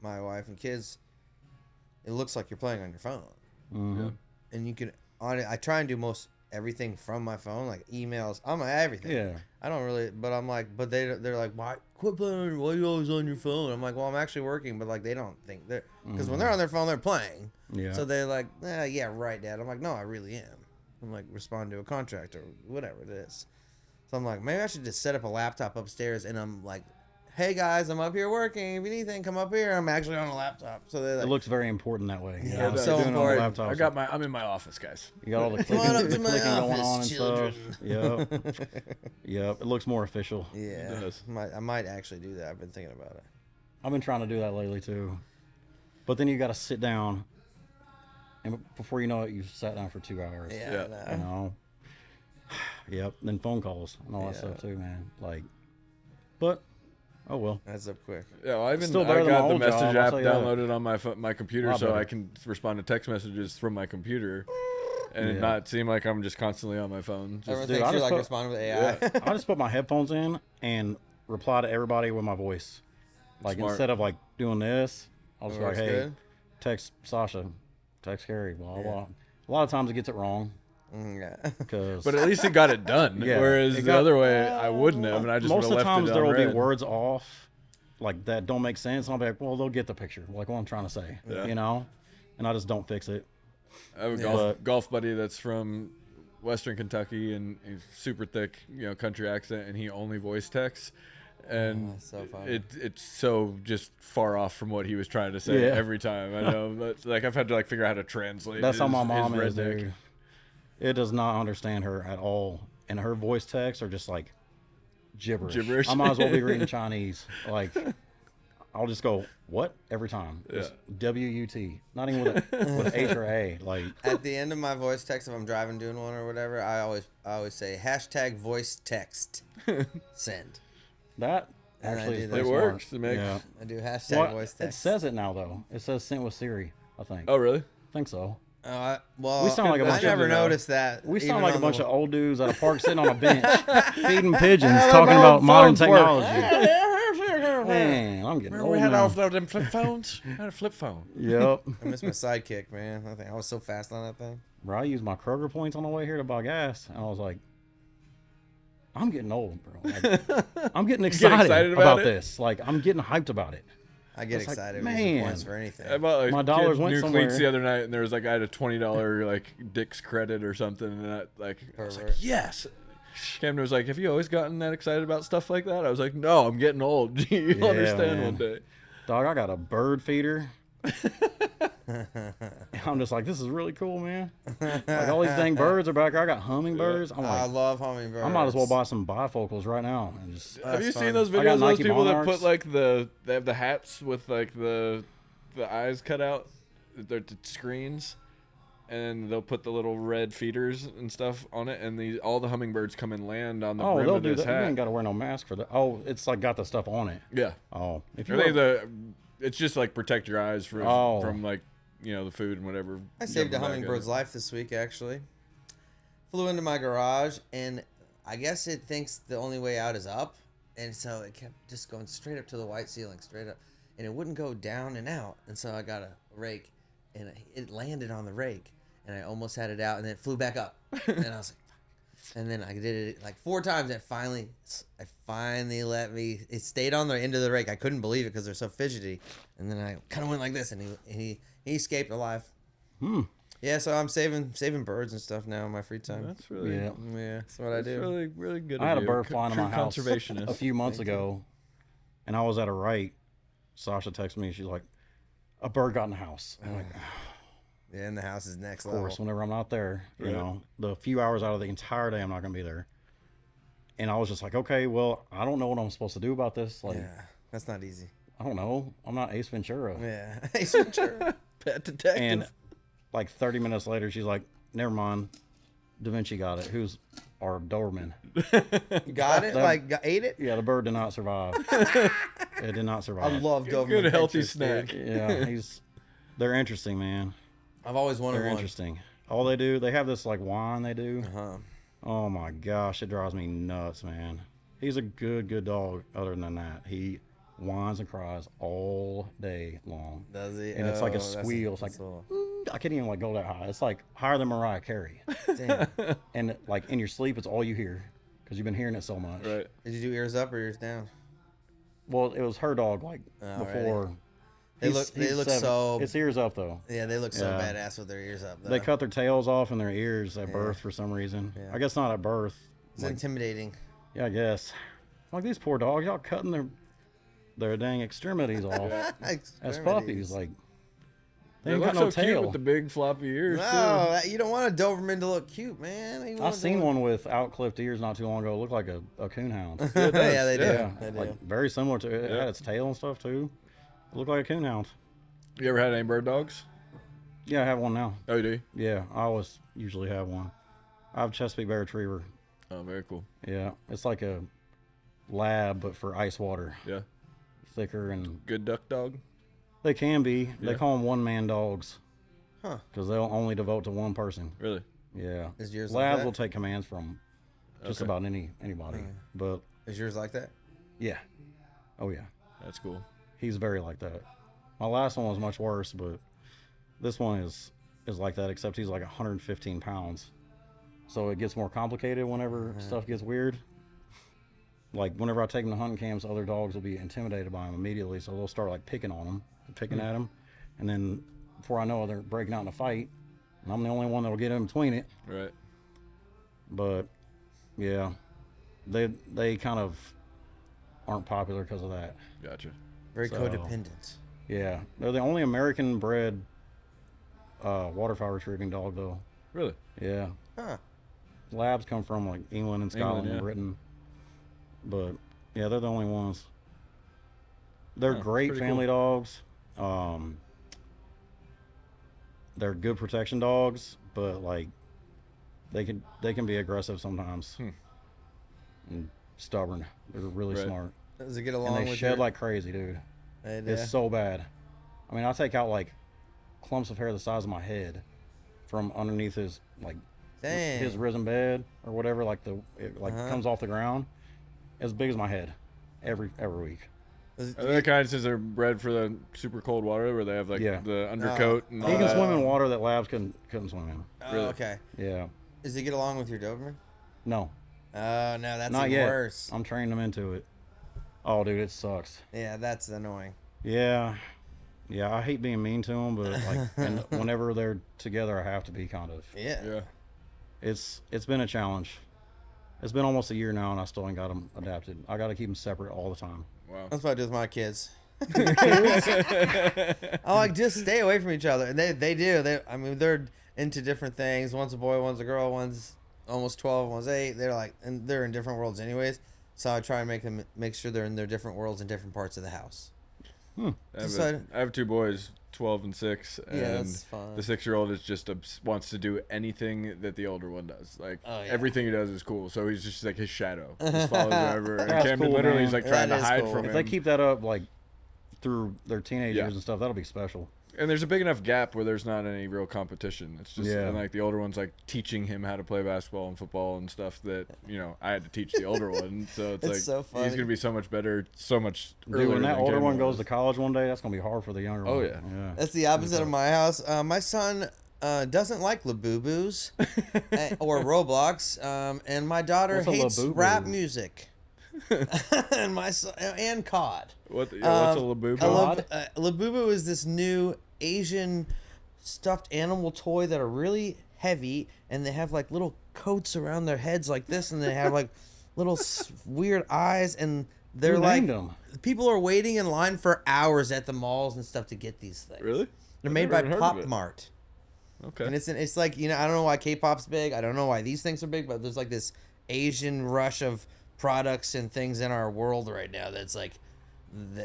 my wife and kids, it looks like you're playing on your phone. Mm-hmm. And you can on it. I try and do most everything from my phone, like emails, everything. Yeah. I don't really, but I'm like, but they're like, why quit playing? Why are you always on your phone? I'm like, well, I'm actually working, but like they don't think they're, because when they're on their phone, they're playing. Yeah. So they're like, yeah, right, Dad. I'm like, no, I really am. I'm like, respond to a contract or whatever it is. So I'm like, maybe I should just set up a laptop upstairs, and I'm like, hey guys, I'm up here working. If you need anything, come up here. I'm actually on a laptop. So they're like, It looks very important that way. Yeah, You're so doing it on the important. laptop. I'm in my office, guys. You got all the Come on clicking, up to the my clicking going office, on and children. stuff. Yep. It looks more official. yeah, It does. I might actually do that. I've been thinking about it. I've been trying to do that lately too. But then you got to sit down, and before you know it, you've sat down for 2 hours. Yeah, Yeah. I You know. know. Yep. Then phone calls and all that Yeah. stuff too, man. Like, but oh well. That's up quick. Yeah, well, I Still better than got my the old job, message I'll app tell you that. downloaded on my computer, Lot so better. I can respond to text messages from my computer, and it Yeah. not seem like I'm just constantly on my phone. Just, Everyone dude, thinks I you're just like put- responding with AI. I just put my headphones in and reply to everybody with my voice. Like Smart. instead of like doing this, I'll just be like, Works hey, good. text Sasha, text Carrie, blah blah. Blah. A lot of times it gets it wrong Yeah. because. but at least it got it done. Yeah, Whereas it the got- other way, I wouldn't have, and I just most of would the have left times it there will be unread. words off, like that don't make sense. And I'll be like, well, they'll get the picture, like what I'm trying to say, Yeah. you know. And I just don't fix it. I have a Yeah. golf buddy that's from Western Kentucky, and he's super thick, country accent, and he only voice texts. And so funny. it's so just far off from what he was trying to say every time. I know, but like I've had to like figure out how to translate. That's how my his mom is, redneck. dude. It does not understand her at all, and her voice texts are just like gibberish. I might as well be reading Chinese. Like, I'll just go what every time. Just W-U-T, not even with H or A. Like At the end of my voice text, if I'm driving, doing one or whatever, I always say #voice text send. that And I actually do is that. pretty It smart. works. It makes. Yeah. I do # Well, voice it text. says it now though. It says sent with Siri. I think. Oh really? I think so. Well, We sound like a I bunch of- never noticed that. We even sound like a on bunch the- of old dudes at a park sitting on a bench feeding pigeons, talking about modern technology. Man, I'm getting old We had now. all them flip phones. I had a flip phone. Yep. I miss my sidekick, man. I was so fast on that thing. Bro, I used my Kroger points on the way here to buy gas, and I was like, I'm getting old, bro. Like, I'm getting excited about about it? this. Like, I'm getting hyped about it. I get It's like, excited man. using points for anything. I bought like My dollars went new somewhere. cleats the other night, and there was like I had a $20 like Dick's credit or something, and I was like, Pervert. yes. Camden was like, "Have you always gotten that excited about stuff like that?" I was like, "No, I'm getting old. You'll Yeah, understand man. one day." Dog, I got a bird feeder. I'm just like, this is really cool, man. Like, all these dang birds are back here. I got hummingbirds. I'm I like, love hummingbirds. I might as well buy some bifocals right now. And just, Have you That's seen fun. those I got videos of those Nike people that Monarchs. put like they have the hats with like the eyes cut out, they're the screens, and they'll put the little red feeders and stuff on it, and all the hummingbirds come and land on the oh, brim they'll of do this that. You hat. ain't got to wear no mask for that. Oh, it's like got the stuff on it. Yeah, Oh, if I you think wear, it's just like protect your eyes from like the food and whatever. I saved a jumping back hummingbird's at it. life this week, actually. Flew into my garage, and I guess it thinks the only way out is up, and so it kept just going straight up to the white ceiling, straight up, and it wouldn't go down and out, and so I got a rake, and it landed on the rake, and I almost had it out, and then it flew back up, and I was like, fuck. And then I did it like 4 times, and I finally let me. It stayed on the end of the rake. I couldn't believe it because they're so fidgety, and then I kind of went like this, and he escaped alive. Yeah, so I'm saving birds and stuff now in my free time. That's really yeah. Yeah, that's what I That's do. really really good. I had of a you. bird flying in True my house conservationist. a few months ago, and I was at a right. Sasha texted me. She's like, a bird got in the house. I'm like, Yeah, and the house is next of course, level. whenever I'm not there, Right. the few hours out of the entire day, I'm not going to be there. And I was just like, okay, well, I don't know what I'm supposed to do about this. Like, Yeah, that's not easy. I don't know. I'm not Ace Ventura. Yeah, Ace Ventura. Pet detective. And like 30 minutes later, she's like, never mind. Da Vinci got it. Who's our Doberman? Got it? Ate it? Yeah, the bird did not survive. It did not I survive. love Doberman good healthy pictures, dude. snack. Yeah, they're interesting, man. I've always wanted They're one. interesting. All they do, they have this like wine they do. Uh-huh. Oh my gosh, it drives me nuts, man. He's a good dog. Other than that, he whines and cries all day long. Does he? And it's like a that's squeal. It's like, that's all. I can't even like go that high. It's like higher than Mariah Carey. Damn. And like in your sleep, it's all you hear because you've been hearing it so much. Right. Did you do ears up or ears down? Well, it was her dog like before. They He's look 7. so. It's ears up though. Yeah, they look so Yeah. badass with their ears up. Though. They cut their tails off and their ears at Yeah. birth for some reason. Yeah. I guess not at birth. It's Like, intimidating. yeah, I guess. Like these poor dogs, y'all cutting their dang extremities off as puppies. Like they They ain't look got no so cute tail. with the big floppy ears No, you don't want a Doberman to look cute, man. You I want seen to- one with out clipped ears not too long ago. It looked like a coonhound. Yeah, they do. Yeah, They do. like very similar to it. Yeah. Had its tail and stuff too. It looked like a coonhound. too. You ever had any bird dogs? Yeah, I have one now. Oh, you do? Yeah, I always usually have one. I have a Chesapeake Bay Retriever. Oh, very cool. Yeah, it's like a lab but for ice water, Yeah. thicker and Good duck dog. they can be. They Yeah. call them one-man dogs. Huh. Because they'll only devote to one person. Really? Yeah. Is yours like Labs that? will take commands from just Okay. about anybody. But Is yours like that? yeah. Oh yeah. That's cool. He's very like that. My last one was much worse, but this one is like that, except he's like 115 pounds. So it gets more complicated whenever stuff gets weird. Like whenever I take him to hunting camps, other dogs will be intimidated by him immediately, so they'll start like picking on him, picking at him, and then before I know it, they're breaking out in a fight, and I'm the only one that'll get in between it. Right. but yeah, they kind of aren't popular because of that. Gotcha. Very So- codependent. Yeah, they're the only American-bred waterfowl retrieving dog, though. Really? Yeah, Huh. labs come from like England and Scotland yeah. and Britain, but yeah, they're the only ones. They're Huh, great pretty family dogs. They're good protection dogs, but like they can be aggressive sometimes and stubborn. They're really Right. smart, Does it get and along they with shed your... like crazy, dude. They do. It's so bad. I mean, I take out like clumps of hair the size of my head from underneath his like Dang. his risen bed or whatever. Like it comes off the ground, as big as my head, every week. Does Are they the kind since they're bred for the super cold water where they have like Yeah. the undercoat and all He can that? swim in water that labs couldn't swim in. Oh, Really? okay. Yeah. Does he get along with your Doberman? No, Oh, no, that's not even yet. worse. I'm training them into it. Oh, dude, it sucks. Yeah, that's annoying. Yeah. Yeah, I hate being mean to them, but like, and whenever they're together, I have to be kind of. Yeah. Yeah. It's been a challenge. It's been almost a year now, and I still ain't got them adapted. I got to keep them separate all the time. Wow. That's what I do with my kids. I like just stay away from each other, and they do. I mean, they're into different things. One's a boy, one's a girl. One's almost 12, one's 8. They're like, and they're in different worlds, anyways. So I try and make sure they're in their different worlds in different parts of the house. I have 2 boys, 12 and 6, and Yeah, that's fun. the 6-year-old is just wants to do anything that the older one does. Like Oh, yeah. everything he does is cool. So he's just like his shadow, just follows wherever. And That's Camden cool, literally man. is like trying That to is hide cool. from If him. they keep that up, like through their teenage Yeah. years and stuff, that'll be special. And there's a big enough gap where there's not any real competition. It's just Yeah. and like the older one's like teaching him how to play basketball and football and stuff that I had to teach the older one. So it's It's like so funny. he's gonna be so much better, so much earlier. Dude, when that than older Cameron one goes was. to college one day, that's gonna be hard for the younger Oh, one. yeah. That's the opposite of my house. My son doesn't like Labubu's or Roblox, and my daughter What's a hates Labubu? rap music. And my son, and COD. What's a Labubu? Labubu is this new Asian stuffed animal toy that are really heavy, and they have like little coats around their heads like this, and they have like little weird eyes, and they're Who like named 'em? people are waiting in line for hours at the malls and stuff to get these things. Really? They're I've made never by even heard Pop of it. Mart. Okay. And it's like, I don't know why K-pop's big. I don't know why these things are big, but there's like this Asian rush of products and things in our world right now that's like,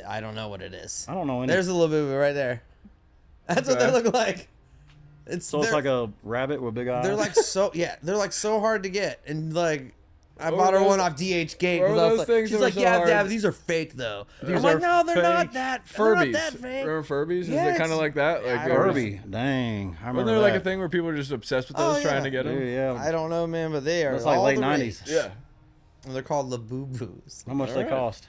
I don't know what it is. I don't know any. There's a Labubu right there. That's what they Okay. look like. So it's like a rabbit with big eyes. they're like they're like so hard to get, and like I What bought were her one those- off DH Gate. what were 'Cause I was those like, things she's that like, were so yeah, hard? Dad, these are fake though. These I'm like, are no, they're not fake. that. They're not Furbies. that fake. Remember Furbies? Is Yes. it kind of like that? Like I there was- Furby. Dang, I remember Wasn't there like a that. thing where people were just obsessed with Oh, those, trying yeah. to get them? Dude, yeah. I don't know, man, but they are. That's like all late the 90s. rage. Yeah. And they're called Labubus. How much they Alright. cost?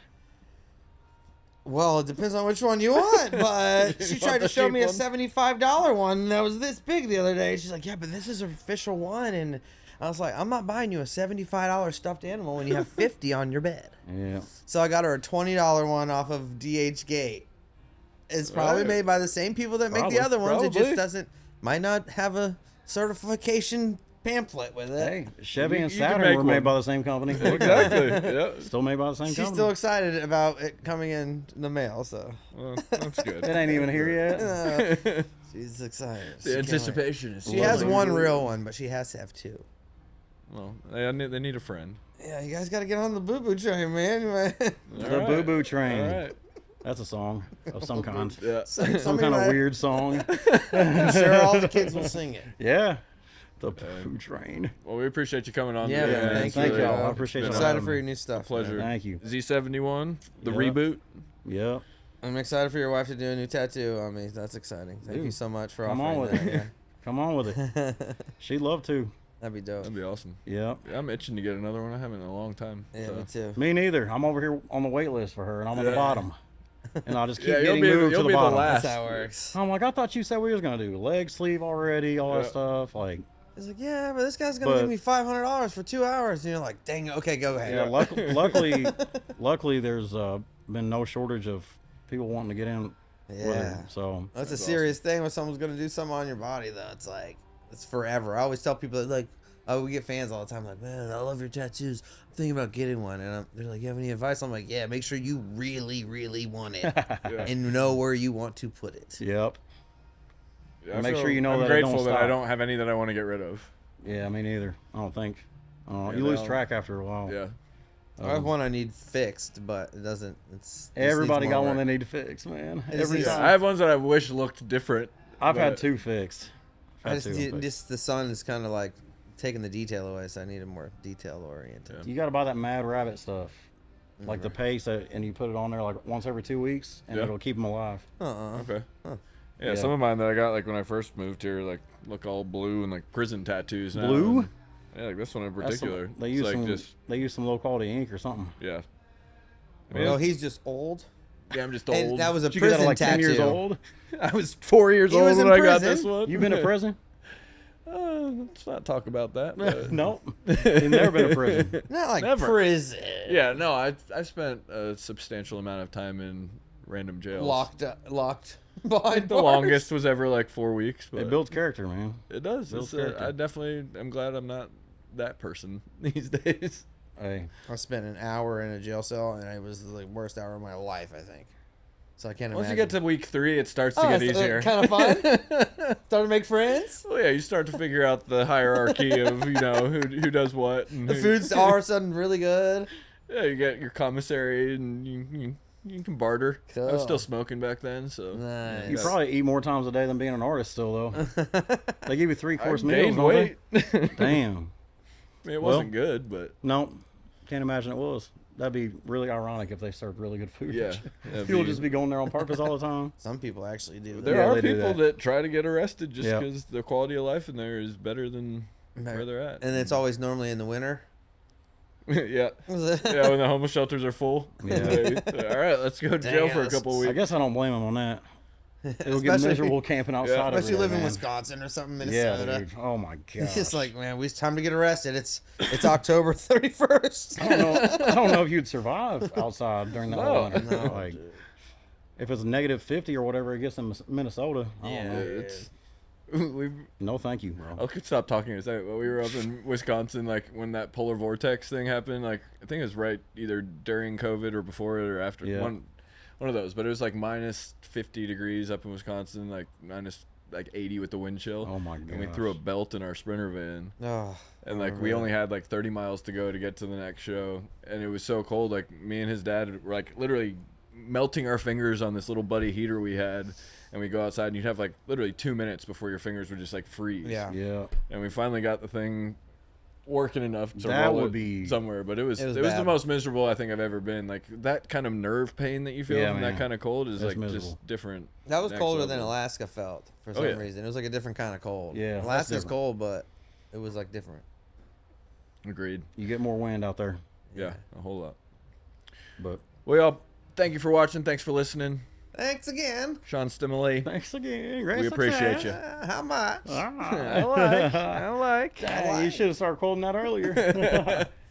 Well, it depends on which one you want, but she You tried want to the show cheap me a one? $75 one that was this big the other day. She's like, yeah, but this is an official one. And I was like, I'm not buying you a $75 stuffed animal when you have 50 on your bed. Yeah. So I got her a $20 one off of DH Gate. It's probably Right. made by the same people that make Probably. the other ones. It Probably. just might not have a certification pamphlet with it. Hey, Chevy You- and you can Saturn make were made one. by the same company. Exactly. Yeah. Still made by the same She's company. still excited about it coming in the mail, so Well, that's good. It ain't even here yet. she's excited. She The can't wait. anticipation is. She has lovely. one real one, but she has to have two. Well, they need a friend. Yeah, you guys got to get on the boo-boo train, man. The Boo Boo Train. All right. That's a song of some kind. Yeah. Some kind of weird song. I'm sure all the kids will sing it. Yeah. The Boo Boo Train. Well, we appreciate you coming on. Yeah, today, man, man. thank Thank you. y'all. I I'm appreciate been, y'all. excited for your new stuff. pleasure. man. Thank you. Z71, the Yeah. reboot. Yeah. I'm excited for your wife to do a new tattoo on me. That's exciting. Thank you Dude, so much for come offering on with that. it. Come on with it. Yeah. She'd love to. That'd be dope. That'd be awesome. Yeah. Yeah, I'm itching to get another one. I haven't in a long time. Yeah, so. me too. Me neither. I'm over here on the wait list for her, and I'm at the Yeah. bottom. And I'll just keep Yeah, you'll getting be the- moved you'll to the be the bottom. last. That's how it works. I'm like, I thought you said we was gonna do leg sleeve already, all that Yeah. stuff. Like, He's like, yeah, but this guy's gonna But- give me $500 for 2 hours. And you're like, dang, okay, go ahead. yeah. Luckily, there's been no shortage of people wanting to get in with Yeah. it. So That's a serious thing when someone's gonna do something on your body, though. It's like, it's forever. I always tell people that, like, Oh, we get fans all the time like, man, I love your tattoos. I'm thinking about getting one. And they're like, you have any advice? I'm like, yeah, make sure you really, really want it and know where you want to put it. Yep. Yeah, Make sure you know I'm that it grateful don't that I stop. don't have any that I want to get rid of. Yeah, me neither. I don't think. Yeah, You lose no. track after a while. Yeah. I have one I need fixed, but it doesn't. It's Everybody got one that they need to fix, man. It just Every needs- time. I have ones that I wish looked different. I've had but- 2 fixed. I just need, the sun is kind of like taking the detail away, so I need a more detail oriented. Yeah. You got to buy that Mad Rabbit stuff, like the paste, and you put it on there like once every 2 weeks, and Yeah. it'll keep them alive. Okay. Huh. Yeah, Yeah. some of mine that I got like when I first moved here, like look all blue and like prison tattoos now. Blue? And, yeah, like this one in That's some- particular. they It's use like some. just They use some low quality ink or something. yeah. I Well, he's just old. yeah, I'm just And old. that was a Did you get that prison at like 10 tattoo. years old? I was 4 years He old was when in I got prison. this one. You been to prison? Let's not talk about that. But Nope. You've never been to prison. Not like Never. prison. yeah, no, I spent a substantial amount of time in random jails. Locked behind The bars. longest was ever like 4 weeks. But It builds character, man. It does. builds It's, character. I definitely am glad I'm not that person these days. Hey, I spent an hour in a jail cell, and it was the worst hour of my life, I think. So I can't Once imagine. you get to week 3, it starts to get easier. Kind of fun. Start to make friends. Well, yeah, you start to figure out the hierarchy of who does what. And The who- food's all of a sudden really good. Yeah, you get your commissary and you can barter. I was Cool. still smoking back then, so Nice. you probably eat more times a day than being an artist still, though. They give you 3-course I meals, gained don't weight. they? Damn. I mean, it Well- wasn't good, but Nope. Can't imagine it was. That'd be really ironic if they served really good food. yeah. that'd People be- just be going there on purpose all the time. Some people actually do. There Yeah, are they do people that. that try to get arrested just Yeah. because the quality of life in there is better than where they're at. And it's always normally in the winter. yeah. Yeah, when the homeless shelters are full. Yeah. All right, let's go to jail for a Damn, couple I weeks. guess I don't blame them on that. It would get Especially- miserable camping outside. every Unless you day, live in man. Wisconsin or something, Yeah, Minnesota. dude. Oh my god. It's just like, man, it's time to get arrested. It's October 31st. I don't know if you'd survive outside during that No. winter. No, Like, if it's negative 50 or whatever it gets in Minnesota, I don't know. It's we. No, thank you, bro. I could stop talking in a second. But we were up in Wisconsin, like when that polar vortex thing happened. Like I think it was right either during COVID or before it or after. Yeah. One of those. But it was like minus 50 degrees up in Wisconsin, like minus like 80 with the wind chill. Oh my And we gosh. threw a belt in our Sprinter van. Oh, And like we only had like 30 miles to go to get to the next show, and it was so cold. Like me and his dad were like literally melting our fingers on this little buddy heater we had, and we go outside and you'd have like literally 2 minutes before your fingers would just like freeze. yeah. Yeah. And we finally got the thing working enough to That roll would it be- somewhere, but it was the bad. most miserable I think I've ever been. Like that kind of nerve pain that you feel Yeah, from man. that kind of cold is That's like miserable. just different. That was next colder than level. Alaska felt for Oh, some yeah. reason. It was like a different kind of cold. Yeah, that's Alaska's different. cold, but it was like different. Agreed. You get more wind out there. Yeah, a whole lot. But Well, y'all, thank you for watching. Thanks for listening. Thanks again. Sean Stemaly. thanks again. We appreciate you. How much? Ah. I like. Dang, you should have started quoting that earlier.